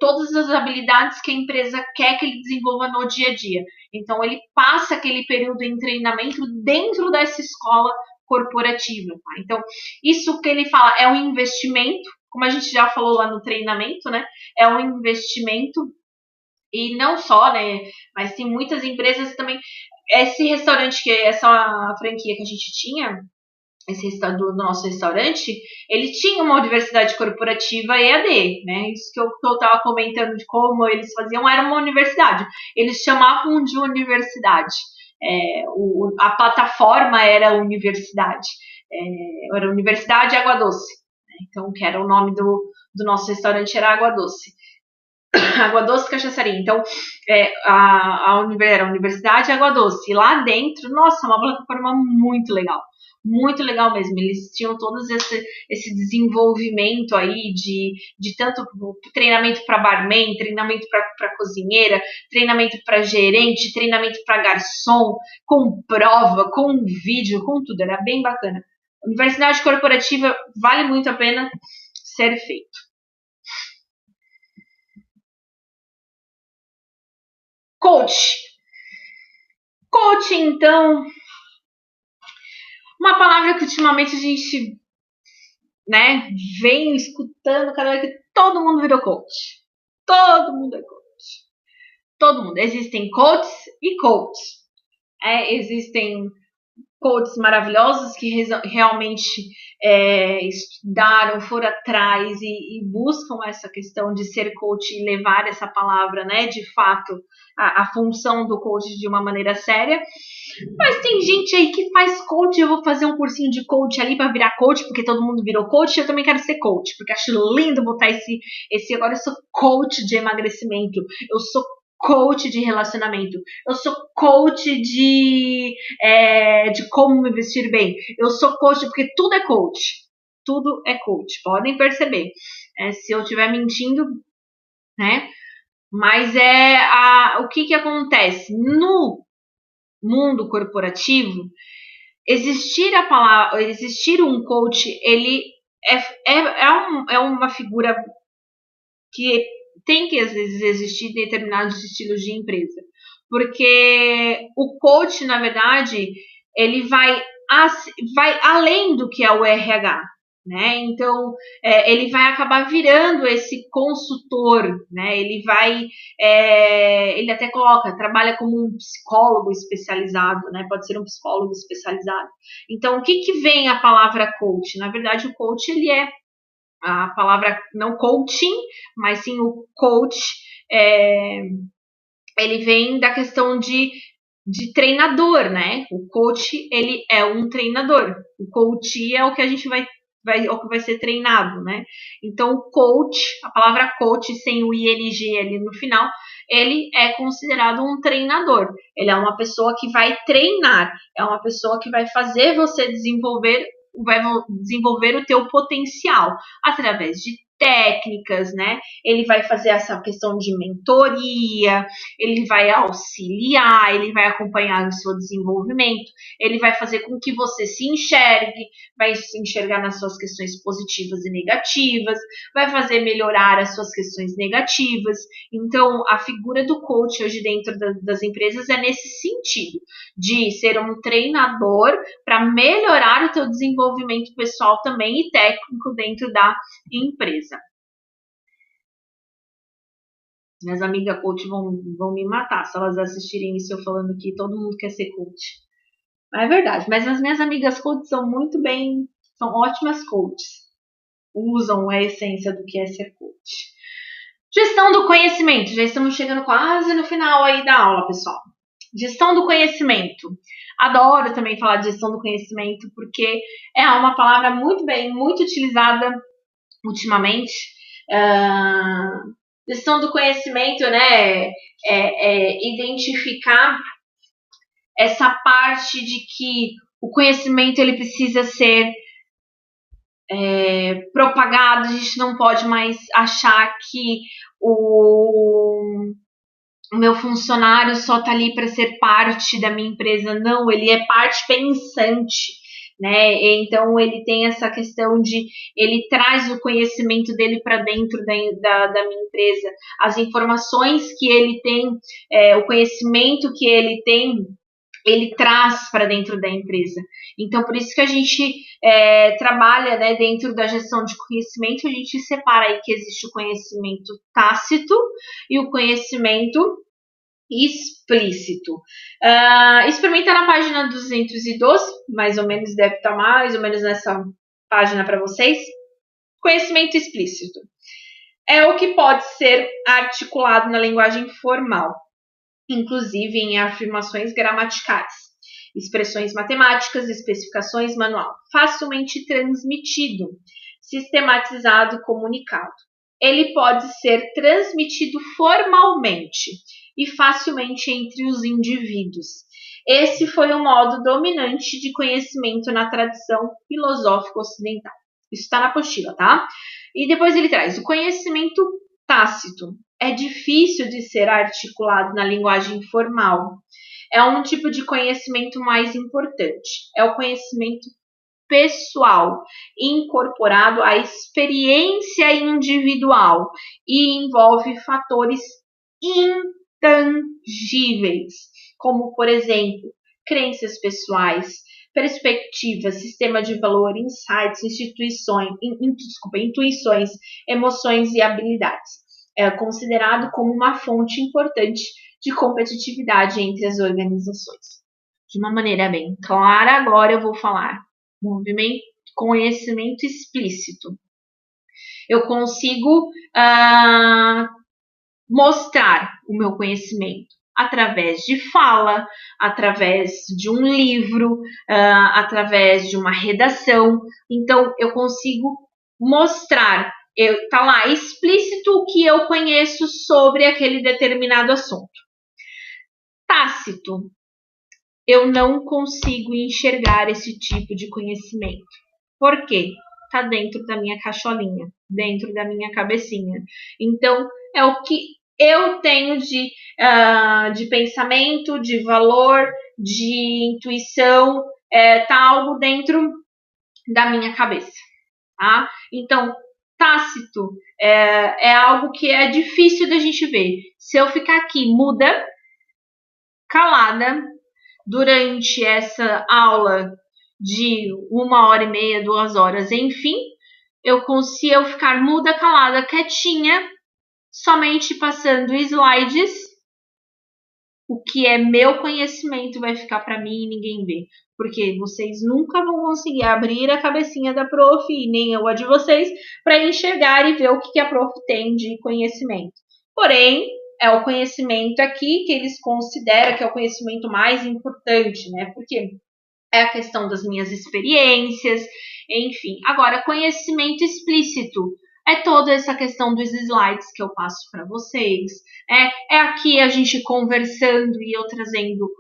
Speaker 1: todas as habilidades que a empresa quer que ele desenvolva no dia a dia. Então, ele passa aquele período em treinamento dentro dessa escola corporativa. Tá? Então, isso que ele fala é um investimento, como a gente já falou lá no treinamento, né? É um investimento, e não só, né? Mas tem muitas empresas também. Esse restaurante, essa franquia que a gente tinha, do nosso restaurante, ele tinha uma universidade corporativa EAD, né? Isso que eu estava comentando de como eles faziam, era uma universidade. Eles chamavam de universidade. A plataforma era universidade. Era Universidade Água Doce. Então, que era o nome do nosso restaurante, era Água Doce. Água Doce Cachaçaria. Então, era a Universidade Água Doce. E lá dentro, nossa, uma plataforma muito legal. Muito legal mesmo. Eles tinham todos esse desenvolvimento aí de tanto treinamento para barman, treinamento para cozinheira, treinamento para gerente, treinamento para garçom, com prova, com vídeo, com tudo. Era bem bacana. Universidade corporativa vale muito a pena ser feito. Coach. Coach, então, uma palavra que ultimamente a gente, né, vem escutando cada vez que todo mundo virou coach. Todo mundo é coach. Todo mundo. Existem coaches e coaches. Existem coaches maravilhosos que realmente estudaram, foram atrás e buscam essa questão de ser coach e levar essa palavra, né, de fato, a função do coach de uma maneira séria. Mas tem gente aí que faz coach, eu vou fazer um cursinho de coach ali para virar coach, porque todo mundo virou coach, eu também quero ser coach, porque acho lindo botar esse agora eu sou coach de emagrecimento, eu sou coach de relacionamento, eu sou coach de como me vestir bem, eu sou coach, porque tudo é coach. Tudo é coach, podem perceber. Se eu estiver mentindo, né? Mas o que acontece? No mundo corporativo, existir um coach, ele é uma figura que tem que, às vezes, existir em determinados estilos de empresa. Porque o coach, na verdade, ele vai além do que é o RH. Né? Então, ele vai acabar virando esse consultor, né? Ele até trabalha como um psicólogo especializado, né? Pode ser um psicólogo especializado. Então, o que vem a palavra coach? Na verdade, o coach, ele é a palavra não coaching, mas sim o coach, ele vem da questão de treinador, né? O coach, ele é um treinador. O coach é o que a gente vai ser treinado, né? Então, o coach, a palavra coach sem o ing ali no final, ele é considerado um treinador. Ele é uma pessoa que vai treinar, é uma pessoa que vai fazer você desenvolver o teu potencial através de técnicas, né? Ele vai fazer essa questão de mentoria, ele vai auxiliar, ele vai acompanhar o seu desenvolvimento, ele vai fazer com que você se enxergue, vai se enxergar nas suas questões positivas e negativas, vai fazer melhorar as suas questões negativas. Então, a figura do coach hoje dentro das empresas é nesse sentido, de ser um treinador para melhorar o teu desenvolvimento pessoal também e técnico dentro da empresa. Minhas amigas coach vão me matar se elas assistirem isso eu falando que todo mundo quer ser coach. É verdade, mas as minhas amigas coach são ótimas coaches. Usam a essência do que é ser coach. Gestão do conhecimento. Já estamos chegando quase no final aí da aula, pessoal. Gestão do conhecimento. Adoro também falar de gestão do conhecimento, porque é uma palavra muito utilizada ultimamente. Gestão do conhecimento, né? Identificar essa parte de que o conhecimento ele precisa ser propagado, a gente não pode mais achar que o meu funcionário só está ali para ser parte da minha empresa. Não, ele é parte pensante, né? Então ele tem essa questão de ele traz o conhecimento dele para dentro da minha empresa, as informações que ele tem, o conhecimento que ele tem, ele traz para dentro da empresa. Então, por isso que a gente trabalha, né, dentro da gestão de conhecimento, a gente separa aí que existe o conhecimento tácito e o conhecimento explícito. Experimenta na página 212, mais ou menos deve estar mais ou menos nessa página para vocês. Conhecimento explícito é o que pode ser articulado na linguagem formal, inclusive em afirmações gramaticais, expressões matemáticas, especificações manual, facilmente transmitido, sistematizado, comunicado. Ele pode ser transmitido formalmente e facilmente entre os indivíduos. Esse foi o modo dominante de conhecimento na tradição filosófica ocidental. Isso está na apostila, tá? E depois ele traz o conhecimento tácito. É difícil de ser articulado na linguagem formal. É um tipo de conhecimento mais importante. É o conhecimento pessoal, incorporado à experiência individual e envolve fatores intangíveis, como, por exemplo, crenças pessoais, perspectivas, sistema de valor, insights, intuições, emoções e habilidades. É considerado como uma fonte importante de competitividade entre as organizações. De uma maneira bem clara, agora eu vou falar conhecimento explícito. Eu consigo mostrar o meu conhecimento através de fala, através de um livro, através de uma redação. Então, eu consigo mostrar, tá lá explícito o que eu conheço sobre aquele determinado assunto. Tácito, eu não consigo enxergar esse tipo de conhecimento. Por quê? Está dentro da minha caixolinha, dentro da minha cabecinha. Então, é o que eu tenho de pensamento, de valor, de intuição, tá algo dentro da minha cabeça. Tá? Então, tácito é algo que é difícil da gente ver. Se eu ficar aqui muda, calada, durante essa aula de 1h30, 2 horas, enfim, se eu ficar muda, calada, quietinha, somente passando slides, o que é meu conhecimento vai ficar para mim e ninguém vê. Porque vocês nunca vão conseguir abrir a cabecinha da prof, e nem eu a de vocês, para enxergar e ver o que a prof tem de conhecimento. Porém, é o conhecimento aqui que eles consideram que é o conhecimento mais importante, né? Porque é a questão das minhas experiências, enfim. Agora, conhecimento explícito é toda essa questão dos slides que eu passo para vocês. É aqui a gente conversando e eu trazendo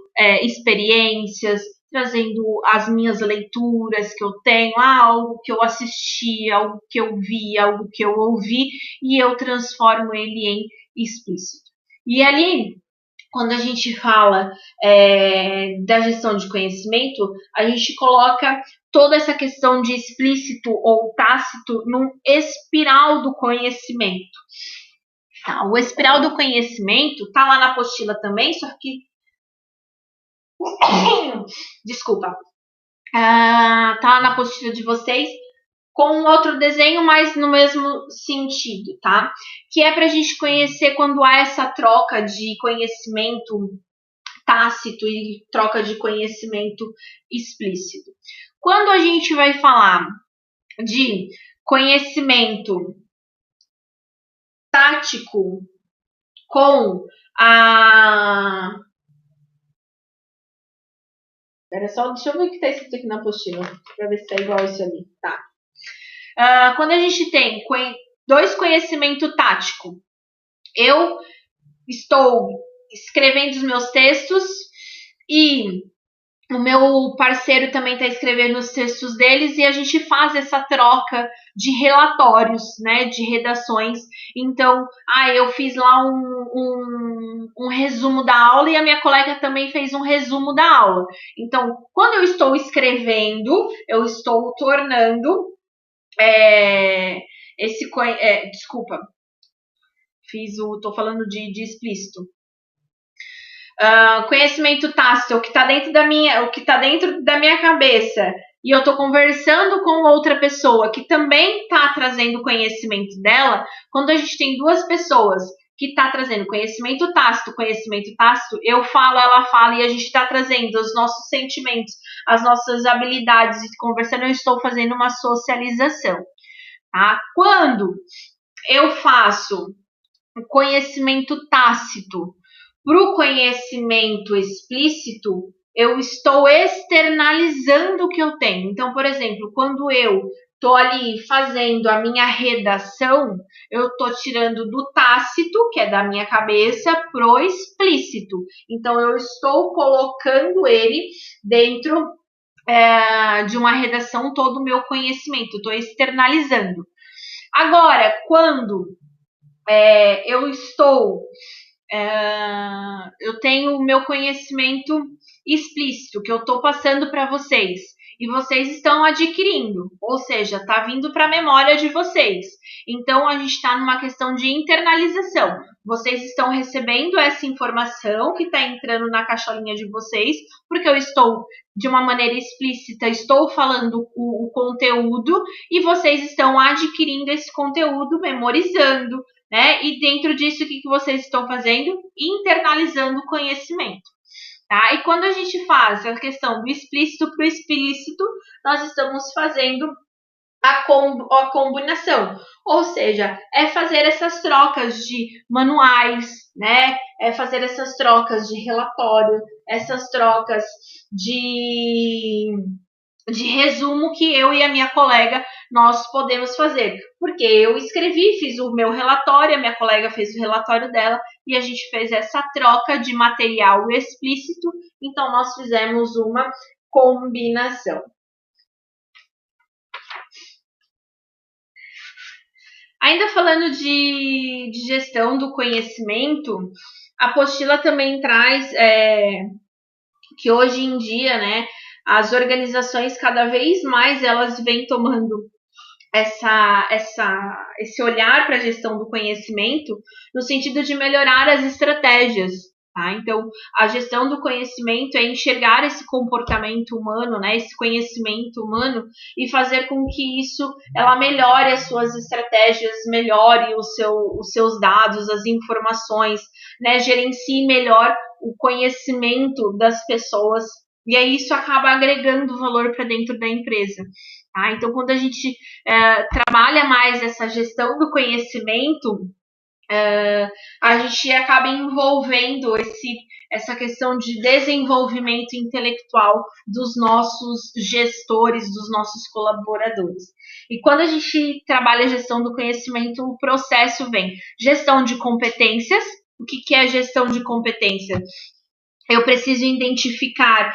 Speaker 1: experiências, trazendo as minhas leituras que eu tenho, algo que eu assisti, algo que eu vi, algo que eu ouvi, e eu transformo ele em explícito. E ali, quando a gente fala da gestão de conhecimento, a gente coloca toda essa questão de explícito ou tácito num espiral do conhecimento. Tá, o espiral do conhecimento está lá na apostila também, só que... Desculpa. Tá lá na apostila de vocês, com outro desenho, mas no mesmo sentido, tá? Que é para a gente conhecer quando há essa troca de conhecimento tácito e troca de conhecimento explícito. Quando a gente vai falar de conhecimento tático com a... Espera só, deixa eu ver o que está escrito aqui na apostila, para ver se está igual isso ali. Tá. Quando a gente tem dois conhecimento tático, eu estou escrevendo os meus textos e o meu parceiro também está escrevendo os textos deles e a gente faz essa troca de relatórios, né, de redações. Então, eu fiz lá um resumo da aula e a minha colega também fez um resumo da aula. Então, quando eu estou escrevendo, eu estou tornando desculpa, tô falando de explícito. Conhecimento tácito, o que está dentro da minha cabeça, e eu estou conversando com outra pessoa que também está trazendo conhecimento dela. Quando a gente tem duas pessoas que está trazendo conhecimento tácito, eu falo, ela fala, e a gente está trazendo os nossos sentimentos, as nossas habilidades, e conversando, eu estou fazendo uma socialização. Tá? Quando eu faço o conhecimento tácito para o conhecimento explícito, eu estou externalizando o que eu tenho. Então, por exemplo, quando eu estou ali fazendo a minha redação, eu estou tirando do tácito, que é da minha cabeça, pro explícito. Então, eu estou colocando ele dentro de uma redação, todo o meu conhecimento, estou externalizando. Agora, quando eu estou eu tenho o meu conhecimento explícito que eu estou passando para vocês e vocês estão adquirindo, ou seja, está vindo para a memória de vocês. Então a gente está numa questão de internalização. Vocês estão recebendo essa informação que está entrando na caixolinha de vocês, porque eu estou de uma maneira explícita, estou falando o conteúdo e vocês estão adquirindo esse conteúdo, memorizando, né? E dentro disso, o que vocês estão fazendo? Internalizando o conhecimento. Tá? E quando a gente faz a questão do explícito para o explícito, nós estamos fazendo a combinação. Ou seja, é fazer essas trocas de manuais, né? É fazer essas trocas de relatório, essas trocas de resumo que eu e a minha colega nós podemos fazer. Porque eu escrevi, fiz o meu relatório, a minha colega fez o relatório dela e a gente fez essa troca de material explícito, então nós fizemos uma combinação. Ainda falando de gestão do conhecimento, a apostila também traz que hoje em dia, né, as organizações cada vez mais elas vêm tomando esse olhar para a gestão do conhecimento no sentido de melhorar as estratégias. Tá? Então, a gestão do conhecimento é enxergar esse comportamento humano, né, esse conhecimento humano e fazer com que ela melhore as suas estratégias, melhore os seus dados, as informações, né, gerencie melhor o conhecimento das pessoas e aí isso acaba agregando valor para dentro da empresa. Tá? Então, quando a gente trabalha mais essa gestão do conhecimento, a gente acaba envolvendo essa questão de desenvolvimento intelectual dos nossos gestores, dos nossos colaboradores. E quando a gente trabalha a gestão do conhecimento, o processo vem gestão de competências. O que é gestão de competência? Eu preciso identificar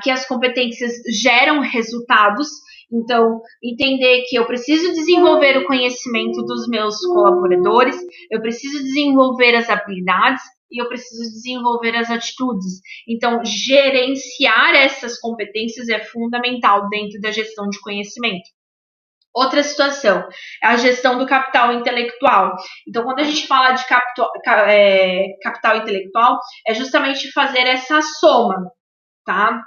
Speaker 1: que as competências geram resultados. Então, entender que eu preciso desenvolver o conhecimento dos meus colaboradores, eu preciso desenvolver as habilidades e eu preciso desenvolver as atitudes. Então, gerenciar essas competências é fundamental dentro da gestão de conhecimento. Outra situação é a gestão do capital intelectual. Então, quando a gente fala de capital intelectual, é justamente fazer essa soma, tá?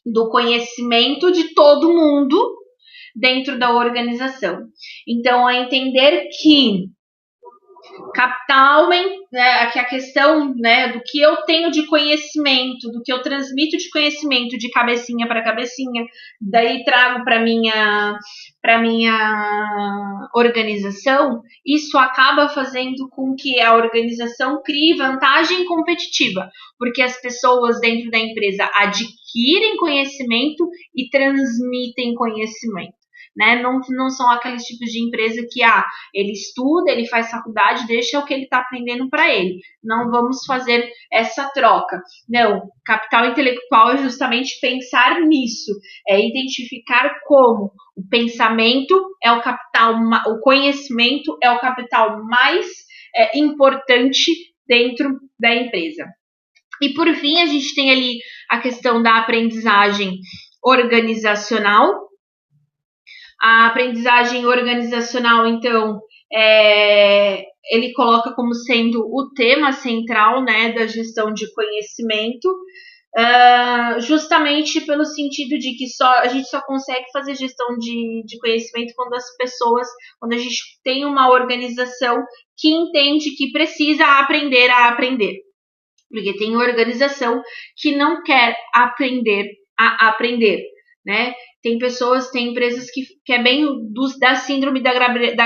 Speaker 1: Do conhecimento de todo mundo dentro da organização. Então, é entender que capital, né, que a questão, né, do que eu tenho de conhecimento, do que eu transmito de conhecimento de cabecinha para cabecinha, daí trago para minha organização, isso acaba fazendo com que a organização crie vantagem competitiva, porque as pessoas dentro da empresa adquirem conhecimento e transmitem conhecimento. né? Não são aqueles tipos de empresa que, ele estuda, ele faz faculdade, deixa o que ele está aprendendo para ele. Não vamos fazer essa troca. Não, capital intelectual é justamente pensar nisso, é identificar como o pensamento é o capital, o conhecimento é o capital mais importante dentro da empresa. E por fim, a gente tem ali a questão da aprendizagem organizacional. A aprendizagem organizacional, então, ele coloca como sendo o tema central, né, da gestão de conhecimento, justamente pelo sentido de que a gente só consegue fazer gestão de conhecimento quando a gente tem uma organização que entende que precisa aprender a aprender. Porque tem organização que não quer aprender a aprender, né? Tem empresas que é bem da síndrome da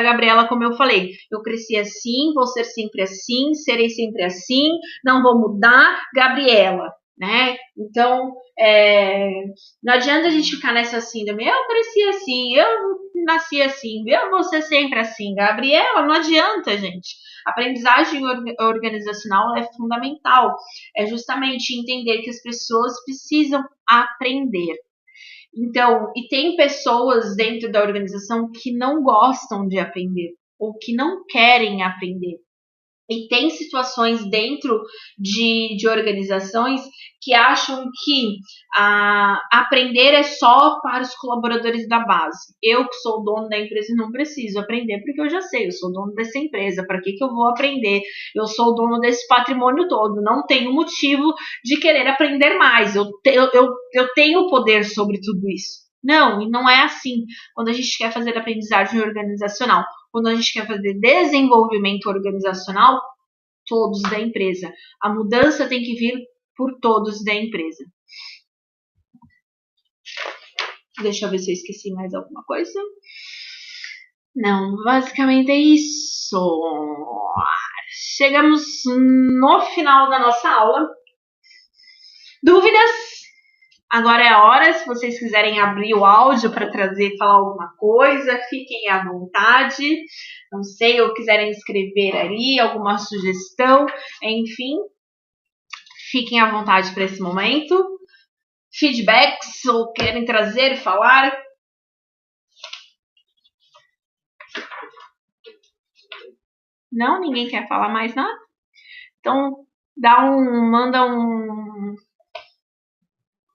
Speaker 1: Gabriela, como eu falei. Eu cresci assim, vou ser sempre assim, serei sempre assim, não vou mudar, Gabriela, né? Então, não adianta a gente ficar nessa síndrome. Eu cresci assim, eu nasci assim, eu vou ser sempre assim, Gabriela, não adianta, gente. A aprendizagem organizacional é fundamental. É justamente entender que as pessoas precisam aprender. Então, e tem pessoas dentro da organização que não gostam de aprender ou que não querem aprender. E tem situações dentro de organizações que acham que aprender é só para os colaboradores da base. Eu, que sou o dono da empresa, não preciso aprender porque eu já sei, eu sou dono dessa empresa, para que eu vou aprender? Eu sou o dono desse patrimônio todo, não tenho motivo de querer aprender mais, eu tenho poder sobre tudo isso. Não, e não é assim quando a gente quer fazer aprendizagem organizacional. Quando a gente quer fazer desenvolvimento organizacional, todos da empresa. A mudança tem que vir por todos da empresa. Deixa eu ver se eu esqueci mais alguma coisa. Não, basicamente é isso. Chegamos no final da nossa aula. Dúvidas? Agora é a hora, se vocês quiserem abrir o áudio para falar alguma coisa, fiquem à vontade. Não sei, ou quiserem escrever ali alguma sugestão, enfim, fiquem à vontade para esse momento. Feedbacks, ou querem trazer, falar? Não? Ninguém quer falar mais nada? Então, manda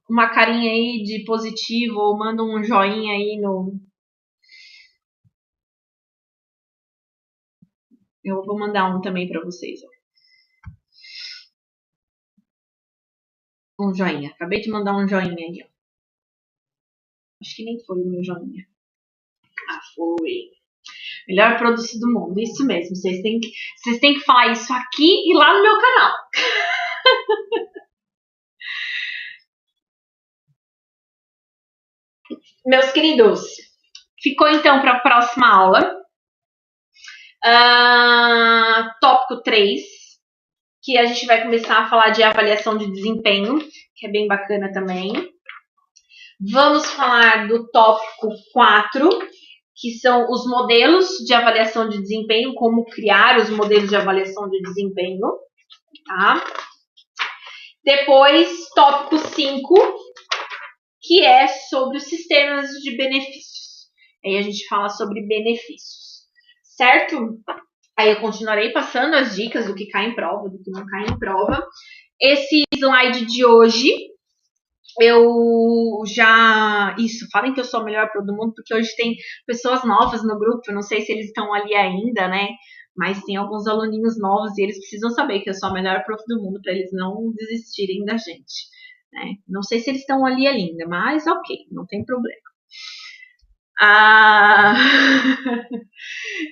Speaker 1: uma carinha aí de positivo, ou manda um joinha aí no... Eu vou mandar um também para vocês. Um joinha. Acabei de mandar um joinha aí, ó. Acho que nem foi o meu joinha. Foi. Melhor produto do mundo. Isso mesmo. Vocês têm que falar isso aqui e lá no meu canal. Meus queridos, ficou então para a próxima aula. Tópico 3, que a gente vai começar a falar de avaliação de desempenho, que é bem bacana também. Vamos falar do tópico 4, que são os modelos de avaliação de desempenho, como criar os modelos de avaliação de desempenho, tá? Depois, tópico 5, que é sobre os sistemas de benefícios. Aí a gente fala sobre benefícios, certo? Aí eu continuarei passando as dicas do que cai em prova, do que não cai em prova. Esse slide de hoje, falem que eu sou a melhor pro do mundo, porque hoje tem pessoas novas no grupo, eu não sei se eles estão ali ainda, né? Mas tem alguns aluninhos novos e eles precisam saber que eu sou a melhor prof do mundo para eles não desistirem da gente, né? Não sei se eles estão ali ainda, mas ok, não tem problema.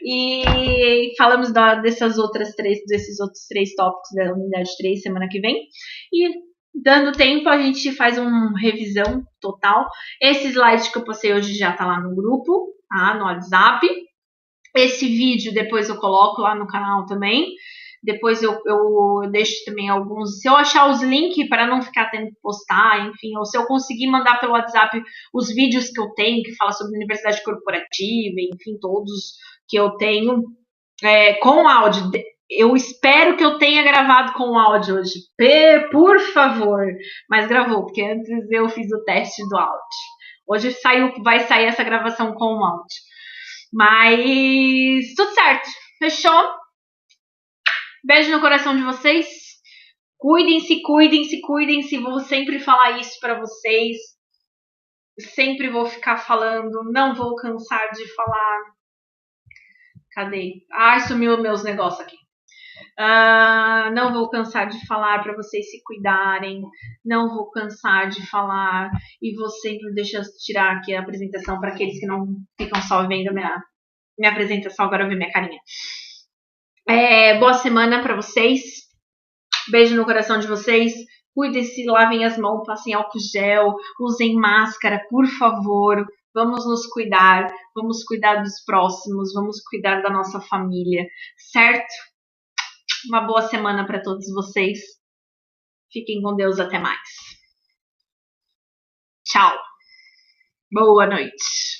Speaker 1: E falamos desses outros 3 tópicos da unidade 3 semana que vem. E dando tempo, a gente faz uma revisão total. Esse slide que eu postei hoje já tá lá no grupo, tá? No WhatsApp. Esse vídeo depois eu coloco lá no canal também. Depois eu deixo também alguns. Se eu achar os links para não ficar tendo que postar, enfim, ou se eu conseguir mandar pelo WhatsApp os vídeos que eu tenho, que fala sobre universidade corporativa, enfim, todos que eu tenho, com áudio. Eu espero que eu tenha gravado com áudio hoje. Por favor. Mas gravou, porque antes eu fiz o teste do áudio. Hoje vai sair essa gravação com o áudio. Mas tudo certo. Fechou? Beijo no coração de vocês. Cuidem-se, cuidem-se, cuidem-se. Vou sempre falar isso para vocês. Sempre vou ficar falando. Não vou cansar de falar. Cadê? Ai, sumiu meus negócios aqui. Não vou cansar de falar para vocês se cuidarem. Não vou cansar de falar. E vou sempre deixar tirar aqui a apresentação para aqueles que não ficam só vendo minha apresentação, agora ver minha carinha. Boa semana para vocês. Beijo no coração de vocês. Cuidem-se, lavem as mãos, passem álcool gel, usem máscara, por favor. Vamos nos cuidar, vamos cuidar dos próximos, vamos cuidar da nossa família, certo? Uma boa semana para todos vocês. Fiquem com Deus, até mais. Tchau. Boa noite.